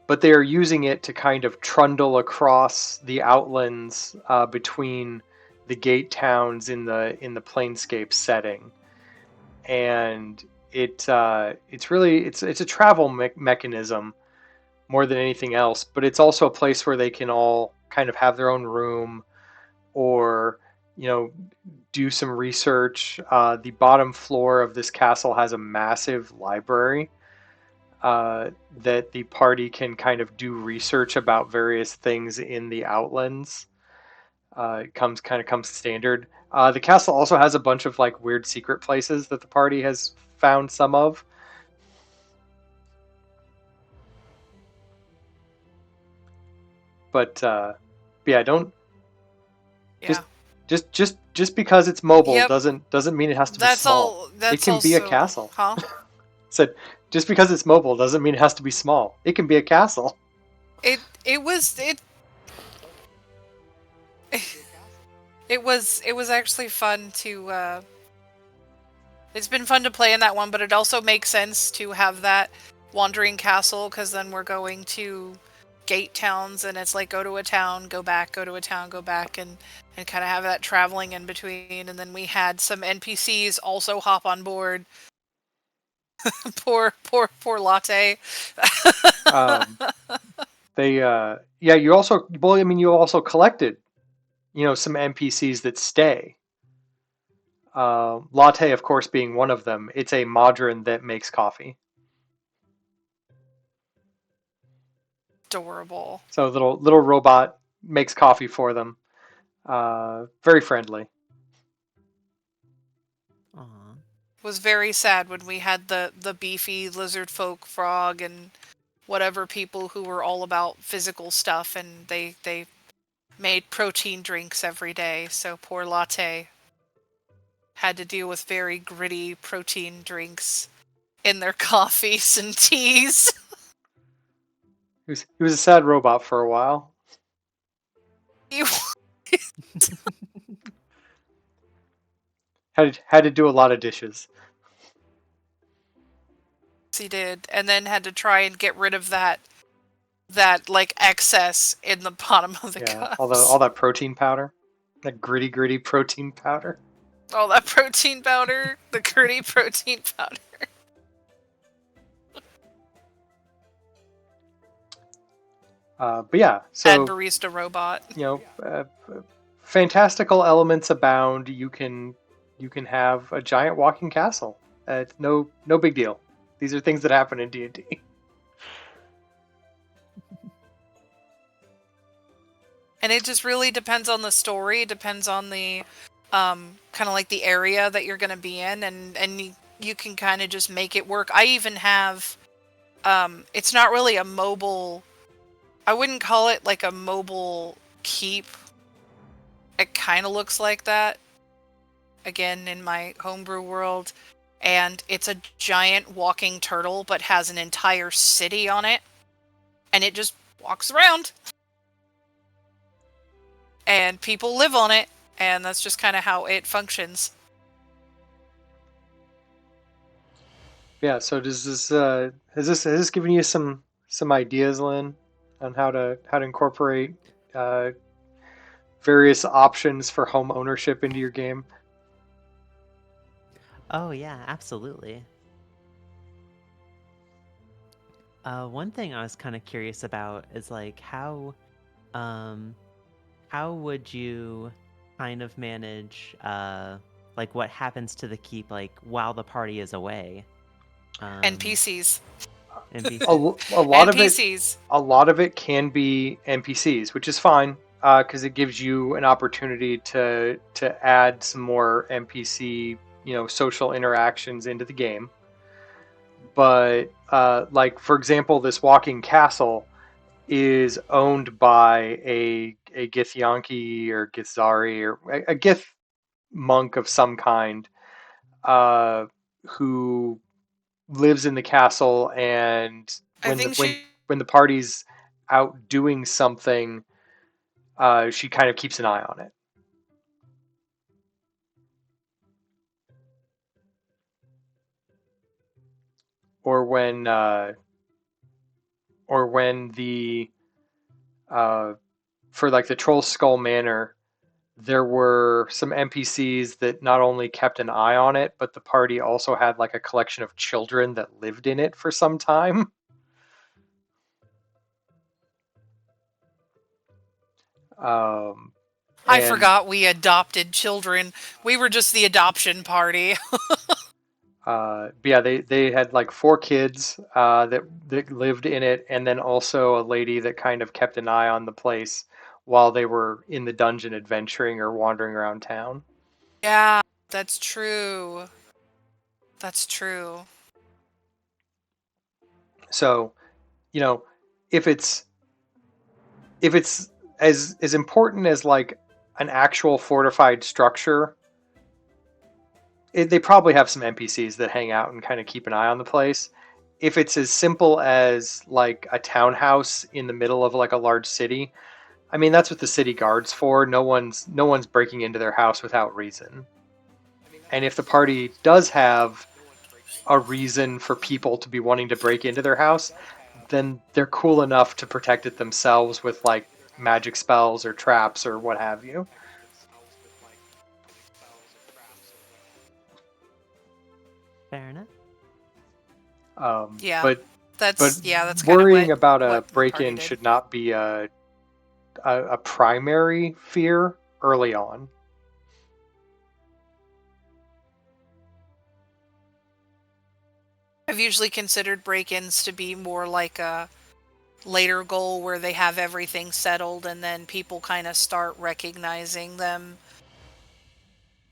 [SPEAKER 1] But they are using it to kind of trundle across the outlands between the gate towns in the Planescape setting, and it's a travel mechanism more than anything else. But it's also a place where they can all kind of have their own room, or you know, do some research. The bottom floor of this castle has a massive library that the party can kind of do research about various things in the Outlands. It comes standard. The castle also has a bunch of like weird secret places that the party has found some of. But yeah, don't
[SPEAKER 2] Yeah.
[SPEAKER 1] just just because it's mobile
[SPEAKER 2] Yep.
[SPEAKER 1] doesn't mean it has to be
[SPEAKER 2] That's
[SPEAKER 1] small.
[SPEAKER 2] all.
[SPEAKER 1] It
[SPEAKER 2] That's
[SPEAKER 1] can be a
[SPEAKER 2] also.
[SPEAKER 1] castle.
[SPEAKER 2] Huh?
[SPEAKER 1] Said just because it's mobile doesn't mean it has to be small. It can be a castle.
[SPEAKER 2] It was it. It was actually fun to. It's been fun to play in that one, but it also makes sense to have that wandering castle because then we're going to gate towns, and it's like go to a town, go back, go to a town, go back, and kind of have that traveling in between. And then we had some NPCs also hop on board. Poor latte.
[SPEAKER 1] Um, they yeah, you also well, I mean, you also collected some NPCs that stay. Latte, of course, being one of them. It's a modern that makes coffee.
[SPEAKER 2] Adorable.
[SPEAKER 1] So little robot makes coffee for them. Very friendly.
[SPEAKER 3] Aw.
[SPEAKER 2] Was very sad when we had the beefy lizard folk frog and whatever people who were all about physical stuff, and they made protein drinks every day. So poor latte had to deal with very gritty protein drinks in their coffees and teas.
[SPEAKER 1] He was a sad robot for a while. Had to do a lot of dishes.
[SPEAKER 2] He did, and then had to try and get rid of that like excess in the bottom of the
[SPEAKER 1] Yeah,
[SPEAKER 2] cups.
[SPEAKER 1] all that protein powder, that gritty protein powder.
[SPEAKER 2] All that protein powder, the gritty protein powder.
[SPEAKER 1] But yeah,
[SPEAKER 2] And
[SPEAKER 1] so
[SPEAKER 2] barista robot.
[SPEAKER 1] you know, fantastical elements abound. You can have a giant walking castle. It's no big deal. These are things that happen in D&D.
[SPEAKER 2] And it just really depends on the story, depends on the kind of like the area that you're going to be in, and you can kind of just make it work. I even have it's not really a mobile, I wouldn't call it like a mobile keep. It kind of looks like that again in my homebrew world, and it's a giant walking turtle but has an entire city on it, and it just walks around and people live on it, and that's just kind of how it functions.
[SPEAKER 1] Yeah. So does this has this given you some ideas, Lynn, on how to incorporate uh, various options for home ownership into your game?
[SPEAKER 3] Oh yeah, absolutely. One thing I was kind of curious about is like um, how would you kind of manage like what happens to the keep like while the party is away?
[SPEAKER 2] NPCs.
[SPEAKER 3] NPCs.
[SPEAKER 1] A lot of it
[SPEAKER 2] NPCs.
[SPEAKER 1] a lot of it can be NPCs, which is fine because it gives you an opportunity to add some more NPC social interactions into the game. But like for example, this walking castle is owned by a Githyanki or Githzari or a Gith monk of some kind uh, who lives in the castle, and
[SPEAKER 2] I think she.
[SPEAKER 1] when the party's out doing something, she kind of keeps an eye on it. Or when the uh, for like the Troll Skull Manor, there were some NPCs that not only kept an eye on it, but the party also had like a collection of children that lived in it for some time. Um,
[SPEAKER 2] I
[SPEAKER 1] and
[SPEAKER 2] forgot we adopted children. We were just the adoption party.
[SPEAKER 1] but yeah, they had like four kids that lived in it, and then also a lady that kind of kept an eye on the place while they were in the dungeon adventuring or wandering around town.
[SPEAKER 2] Yeah, that's true. That's true.
[SPEAKER 1] So, you know, if it's if it's as important as like an actual fortified structure, they probably have some NPCs that hang out and kind of keep an eye on the place. If it's as simple as like a townhouse in the middle of like a large city, I mean that's what the city guard's for. No one's breaking into their house without reason. And if the party does have a reason for people to be wanting to break into their house, then they're cool enough to protect it themselves with like magic spells or traps or what have you.
[SPEAKER 3] Fair enough.
[SPEAKER 1] Um,
[SPEAKER 2] Yeah.
[SPEAKER 1] but but
[SPEAKER 2] That's kind of
[SPEAKER 1] worrying about a
[SPEAKER 2] what my party
[SPEAKER 1] break-in
[SPEAKER 2] did.
[SPEAKER 1] should not be a primary fear early on.
[SPEAKER 2] I've usually considered break-ins to be more like a later goal where they have everything settled and then people kind of start recognizing them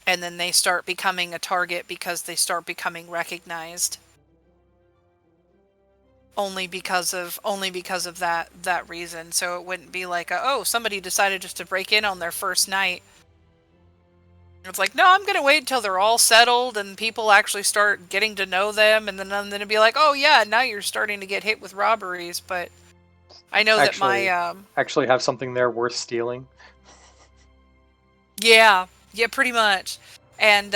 [SPEAKER 2] and then they start becoming a target because they start becoming recognized only because of that reason. So it wouldn't be like oh, somebody decided just to break in on their first night. It's like, no, I'm gonna wait until they're all settled and people actually start getting to know them, and then it'd be like, oh yeah, now you're starting to get hit with robberies. But I know that my
[SPEAKER 1] Actually, actually have something there worth stealing.
[SPEAKER 2] yeah, pretty much. And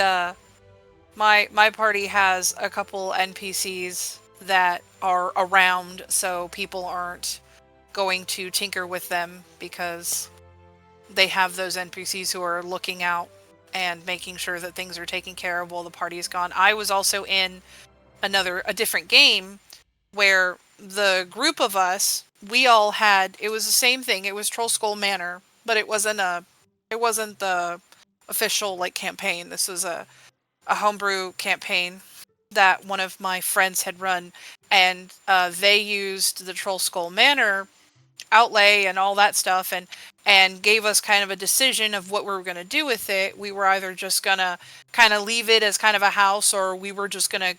[SPEAKER 2] my party has a couple NPCs that are around, so people aren't going to tinker with them because they have those NPCs who are looking out and making sure that things are taken care of while the party is gone. I was also in a different game where the group of us, we all had, it was the same thing. It was Troll Skull Manor, but it wasn't the official like campaign. This was a homebrew campaign that one of my friends had run, and they used the Troll Skull Manor outlay and all that stuff, and gave us kind of a decision of what we were going to do with it. We were either just going to kind of leave it as kind of a house, or we were just going to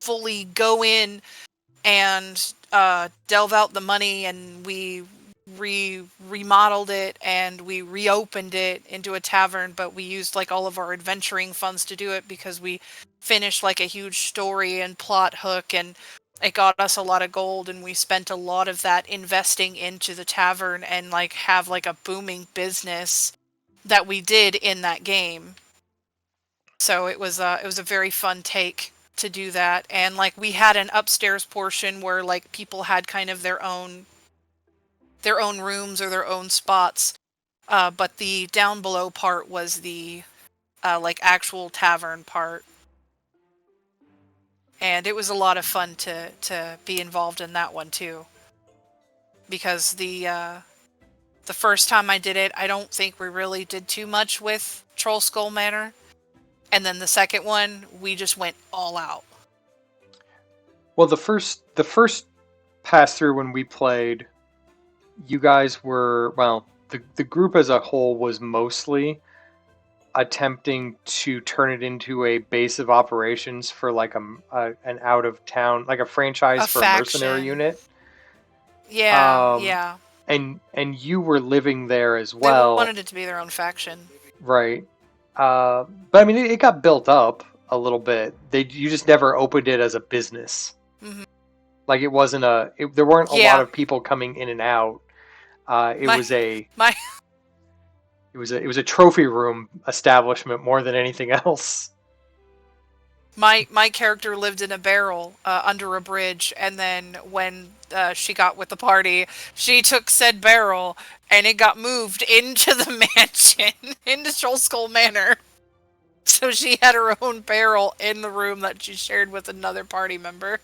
[SPEAKER 2] fully go in and delve out the money, and we remodeled it and we reopened it into a tavern, but we used like all of our adventuring funds to do it because we finished like a huge story and plot hook, and it got us a lot of gold, and we spent a lot of that investing into the tavern and like have like a booming business that we did in that game. So it was a very fun take to do that. And like we had an upstairs portion where like people had kind of their own rooms or their own spots. But the down below part was the like actual tavern part. And it was a lot of fun to be involved in that one too. Because the first time I did it, I don't think we really did too much with Troll Skull Manor. And then the second one, we just went all out.
[SPEAKER 1] Well, the first pass through when we played, you guys were well. The group as a whole was mostly attempting to turn it into a base of operations for like an out of town like a franchise
[SPEAKER 2] A
[SPEAKER 1] for a mercenary
[SPEAKER 2] faction.
[SPEAKER 1] unit.
[SPEAKER 2] Yeah,
[SPEAKER 1] Um,
[SPEAKER 2] yeah.
[SPEAKER 1] and you were living there as
[SPEAKER 2] They
[SPEAKER 1] well,
[SPEAKER 2] wanted it to be their own faction.
[SPEAKER 1] right? But I mean, it got built up a little bit. You just never opened it as a business.
[SPEAKER 2] Hmm.
[SPEAKER 1] Like it wasn't there weren't a lot
[SPEAKER 2] Yeah,
[SPEAKER 1] of people coming in and out. It
[SPEAKER 2] my
[SPEAKER 1] was a
[SPEAKER 2] my
[SPEAKER 1] it was a trophy room establishment more than anything else.
[SPEAKER 2] my character lived in a barrel under a bridge, and then when she got with the party, she took said barrel and it got moved into the mansion into Troll Skull Manor. So she had her own barrel in the room that she shared with another party member.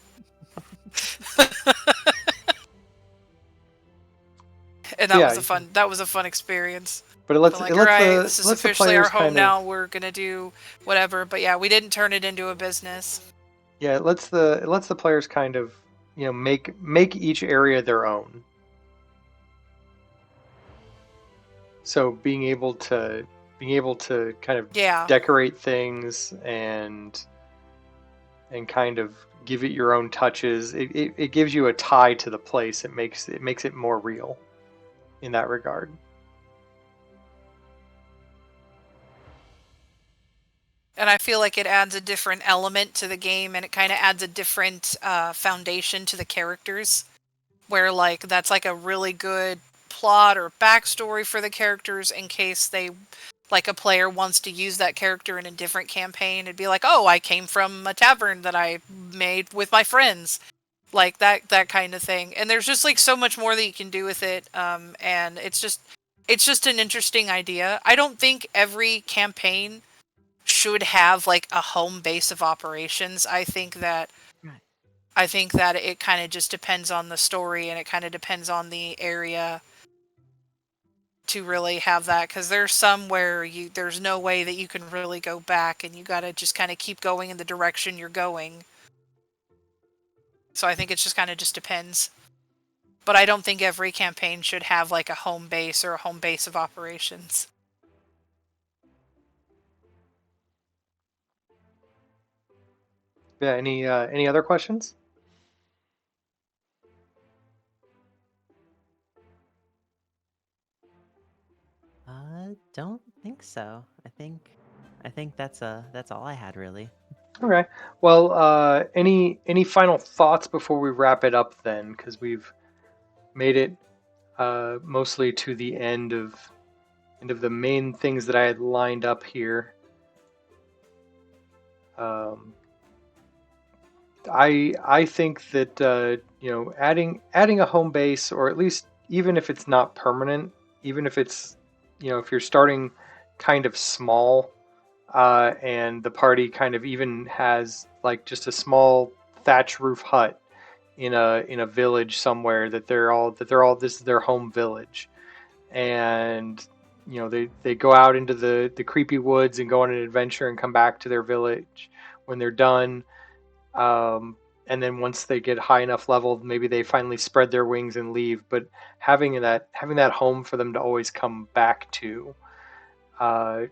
[SPEAKER 2] And
[SPEAKER 1] Yeah,
[SPEAKER 2] that was a fun experience.
[SPEAKER 1] but it
[SPEAKER 2] I'm
[SPEAKER 1] lets
[SPEAKER 2] like, all right, this
[SPEAKER 1] it
[SPEAKER 2] is
[SPEAKER 1] lets the
[SPEAKER 2] officially our
[SPEAKER 1] players
[SPEAKER 2] home
[SPEAKER 1] kind of
[SPEAKER 2] now. We're gonna do whatever. But yeah, we didn't turn it into a business.
[SPEAKER 1] yeah, it lets the players kind of, you know, make each area their own. So being able to kind of
[SPEAKER 2] Yeah.
[SPEAKER 1] decorate things and kind of give it your own touches. It gives you a tie to the place. It makes it more real in that regard.
[SPEAKER 2] And I feel like it adds a different element to the game, and it kind of adds a different foundation to the characters. Where like that's like a really good plot or backstory for the characters in case they like a player wants to use that character in a different campaign. It'd be like, oh, I came from a tavern that I made with my friends, like that kind of thing. And there's just like so much more that you can do with it. And it's just an interesting idea. I don't think every campaign should have like a home base of operations.
[SPEAKER 3] Right.
[SPEAKER 2] I think that it kind of just depends on the story and it kind of depends on the area to really have that, because there's some where there's no way that you can really go back and you got to just kind of keep going in the direction you're going. So I think it just kind of just depends. But I don't think every campaign should have like a home base or a home base of operations.
[SPEAKER 1] Yeah. Any other questions?
[SPEAKER 3] Don't think so. I think that's all I had really.
[SPEAKER 1] Okay. Well, any final thoughts before we wrap it up then? Because we've made it mostly to the end of the main things that I had lined up here. Um, I think that you know, adding a home base, or at least even if it's not permanent, even if it's, you know, if you're starting kind of small, and the party kind of even has like just a small thatch roof hut in a village somewhere, that they're all this is their home village, and you know, they go out into the creepy woods and go on an adventure and come back to their village when they're done. um, and then once they get high enough level, maybe they finally spread their wings and leave. But having that home for them to always come back to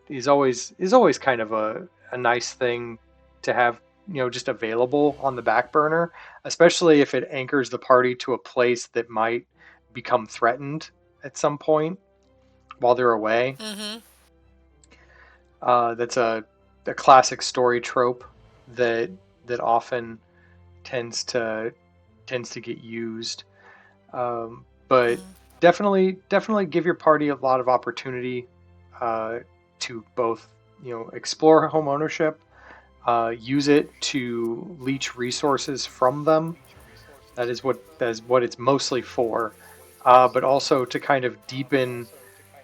[SPEAKER 1] is always kind of a nice thing to have, you know, just available on the back burner, especially if it anchors the party to a place that might become threatened at some point while they're away.
[SPEAKER 2] Mm-hmm.
[SPEAKER 1] That's a classic story trope that that often tends to tends to get used. But
[SPEAKER 2] Mm-hmm.
[SPEAKER 1] definitely give your party a lot of opportunity uh, to both, you know, explore home ownership, use it to leech resources from them. That is what it's mostly for. But also to kind of deepen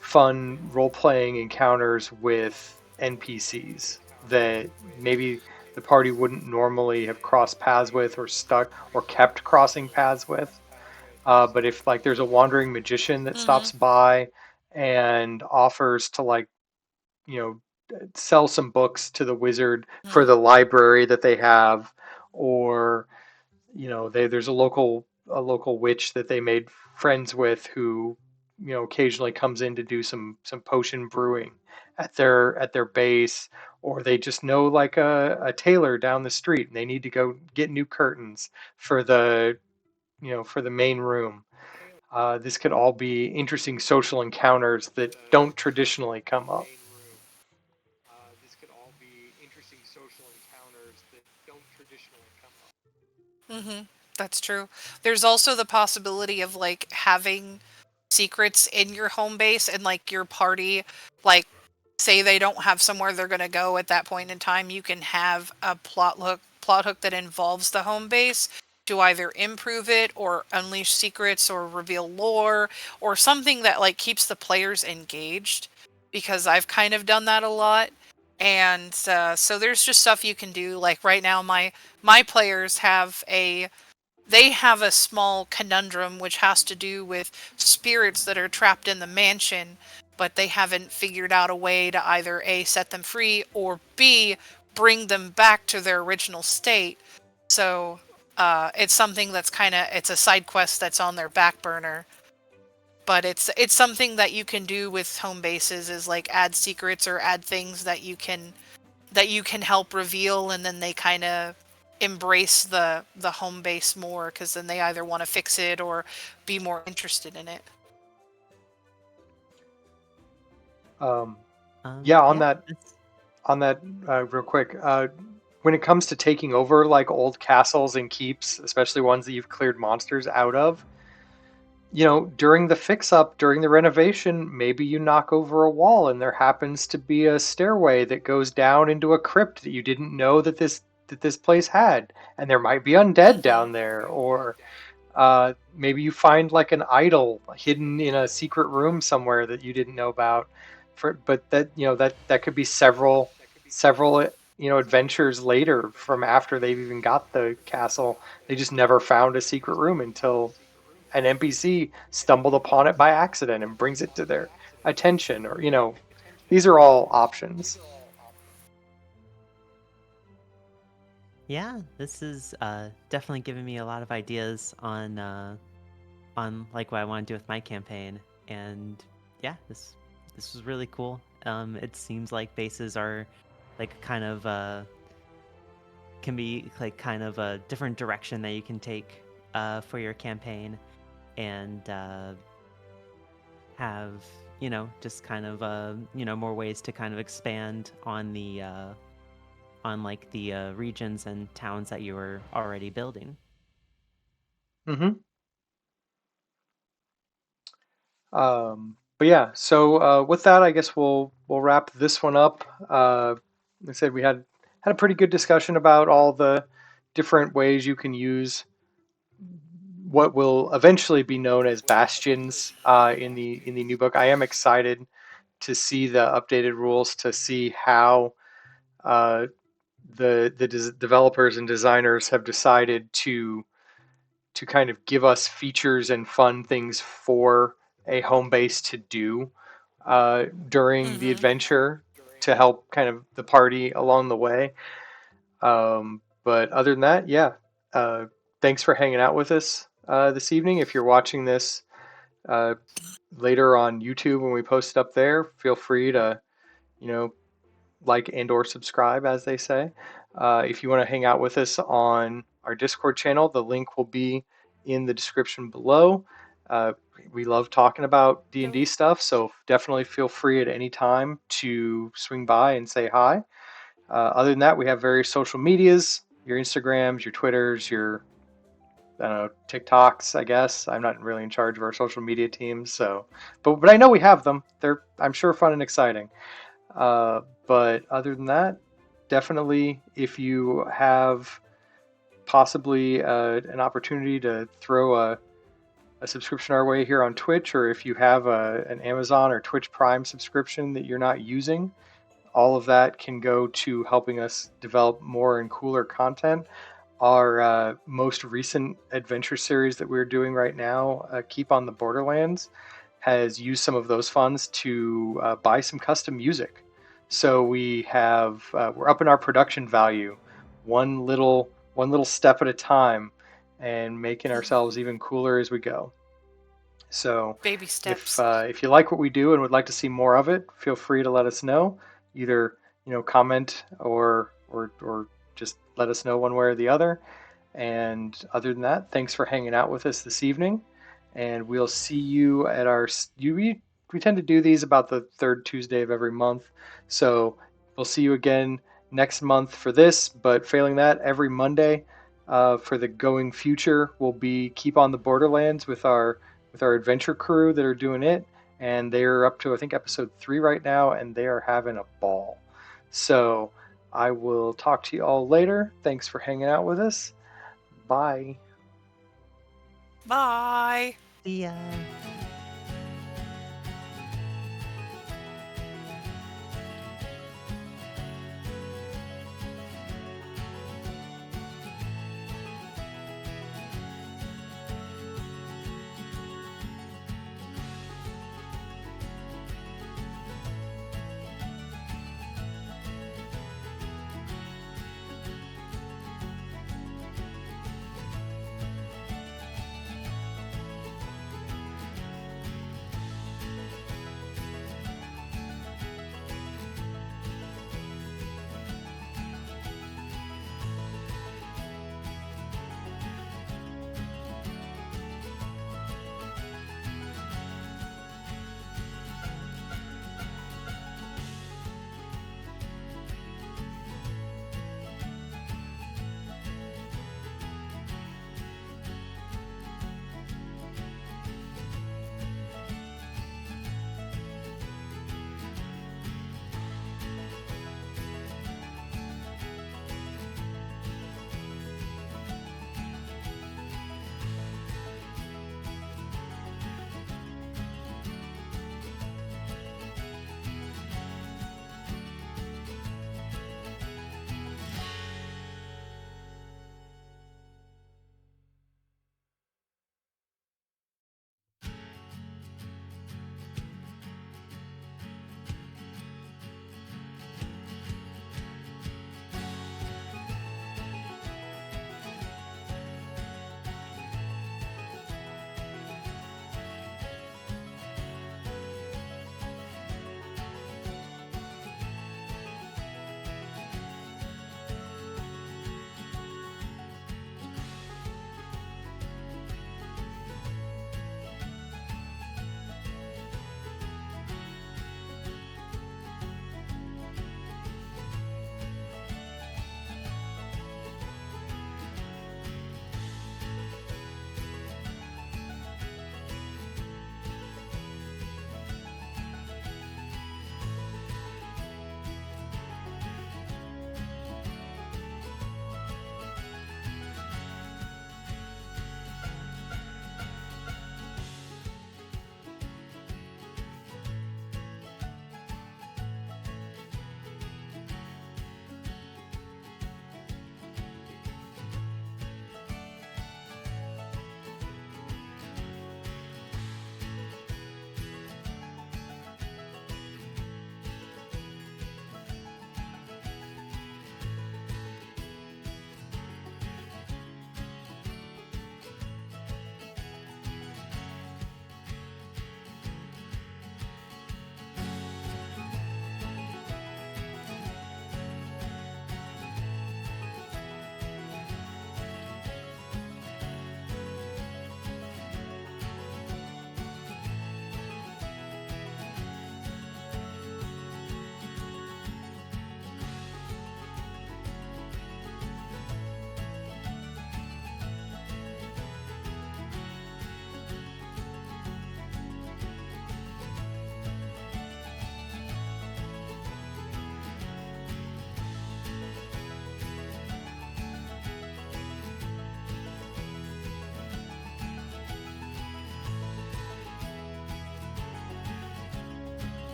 [SPEAKER 1] fun role playing encounters with NPCs that maybe the party wouldn't normally have crossed paths with, or stuck or kept crossing paths with. But if like there's a wandering magician that
[SPEAKER 2] Mm-hmm.
[SPEAKER 1] stops by and offers to, like, you know, sell some books to the wizard for the library that they have, or you know, there's a local witch that they made friends with who, you know, occasionally comes in to do some potion brewing at their base, or they just know like a tailor down the street and they need to go get new curtains for the, you know, for the main room. This could all be interesting social encounters that don't traditionally come up.
[SPEAKER 2] Mm-hmm. That's true. There's also the possibility of like having secrets in your home base and like your party, like say they don't have somewhere they're gonna go at that point in time, you can have a plot hook that involves the home base to either improve it or unleash secrets or reveal lore or something that like keeps the players engaged, because I've kind of done that a lot. And so there's just stuff you can do. Like right now, my players have they have a small conundrum which has to do with spirits that are trapped in the mansion, but they haven't figured out a way to either A, set them free, or B, bring them back to their original state. So it's something that's it's a side quest that's on their back burner. But it's something that you can do with home bases, is like add secrets or add things that you can help reveal, and then they kind of embrace the home base more, because then they either want to fix it or be more interested in it.
[SPEAKER 1] Um, yeah,
[SPEAKER 3] Yeah.
[SPEAKER 1] on that, real quick. When it comes to taking over like old castles and keeps, especially ones that you've cleared monsters out of, during the fix up, during the renovation, maybe you knock over a wall and there happens to be a stairway that goes down into a crypt that you didn't know that this place had, and there might be undead
[SPEAKER 2] Mm-hmm.
[SPEAKER 1] down there, or maybe you find like an idol hidden in a secret room somewhere that you didn't know about. But that could be several adventures later from after they've even got the castle. They just never found a secret room until an NPC stumbled upon it by accident and brings it to their attention. Or these are all options.
[SPEAKER 3] Yeah, this is definitely giving me a lot of ideas on like what I want to do with my campaign. And yeah, this was really cool. It seems like bases are like kind of can be like kind of a different direction that you can take for your campaign, and have just kind of more ways to kind of expand on the on like the regions and towns that you were already building.
[SPEAKER 1] Hmm. But yeah, so with that, I guess we'll wrap this one up. Like I said, we had a pretty good discussion about all the different ways you can use what will eventually be known as bastions in the new book. I am excited to see the updated rules, to see how uh, the developers and designers have decided to kind of give us features and fun things for a home base to do during the
[SPEAKER 2] Mm-hmm.
[SPEAKER 1] adventure, to help kind of the party along the way. But other than that, yeah. Uh, Thanks for hanging out with us this evening. If you're watching this uh, later on YouTube when we post it up there, feel free to, you know, like and or subscribe, as they say. If you want to hang out with us on our Discord channel, the link will be in the description below. Uh, we love talking about D&D stuff, so definitely feel free at any time to swing by and say hi. Other than that, we have various social medias: your Instagrams, your Twitters, your I don't know, TikToks. I guess I'm not really in charge of our social media teams, so but I know we have them. They're, I'm sure, fun and exciting. But other than that, definitely, if you have possibly an opportunity to throw a subscription our way here on Twitch, or if you have an Amazon or Twitch Prime subscription that you're not using, all of that can go to helping us develop more and cooler content. Our most recent adventure series that we're doing right now, Keep on the Borderlands, has used some of those funds to buy some custom music. So we're upping our production value one little step at a time, and making ourselves even cooler as we go. So
[SPEAKER 2] Baby
[SPEAKER 1] if
[SPEAKER 2] steps.
[SPEAKER 1] uh, if you like what we do and would like to see more of it, feel free to let us know. Either comment or just let us know one way or the other. And other than that, thanks for hanging out with us this evening. And we'll see you at our. We tend to do these about the third Tuesday of every month. So we'll see you again next month for this. But failing that, every Monday for the going future will be Keep on the Borderlands with our adventure crew that are doing it. And they're up to, I think, episode 3 right now, and they are having a ball. So I will talk to you all later. Thanks for hanging out with us. Bye.
[SPEAKER 2] Bye.
[SPEAKER 3] See ya.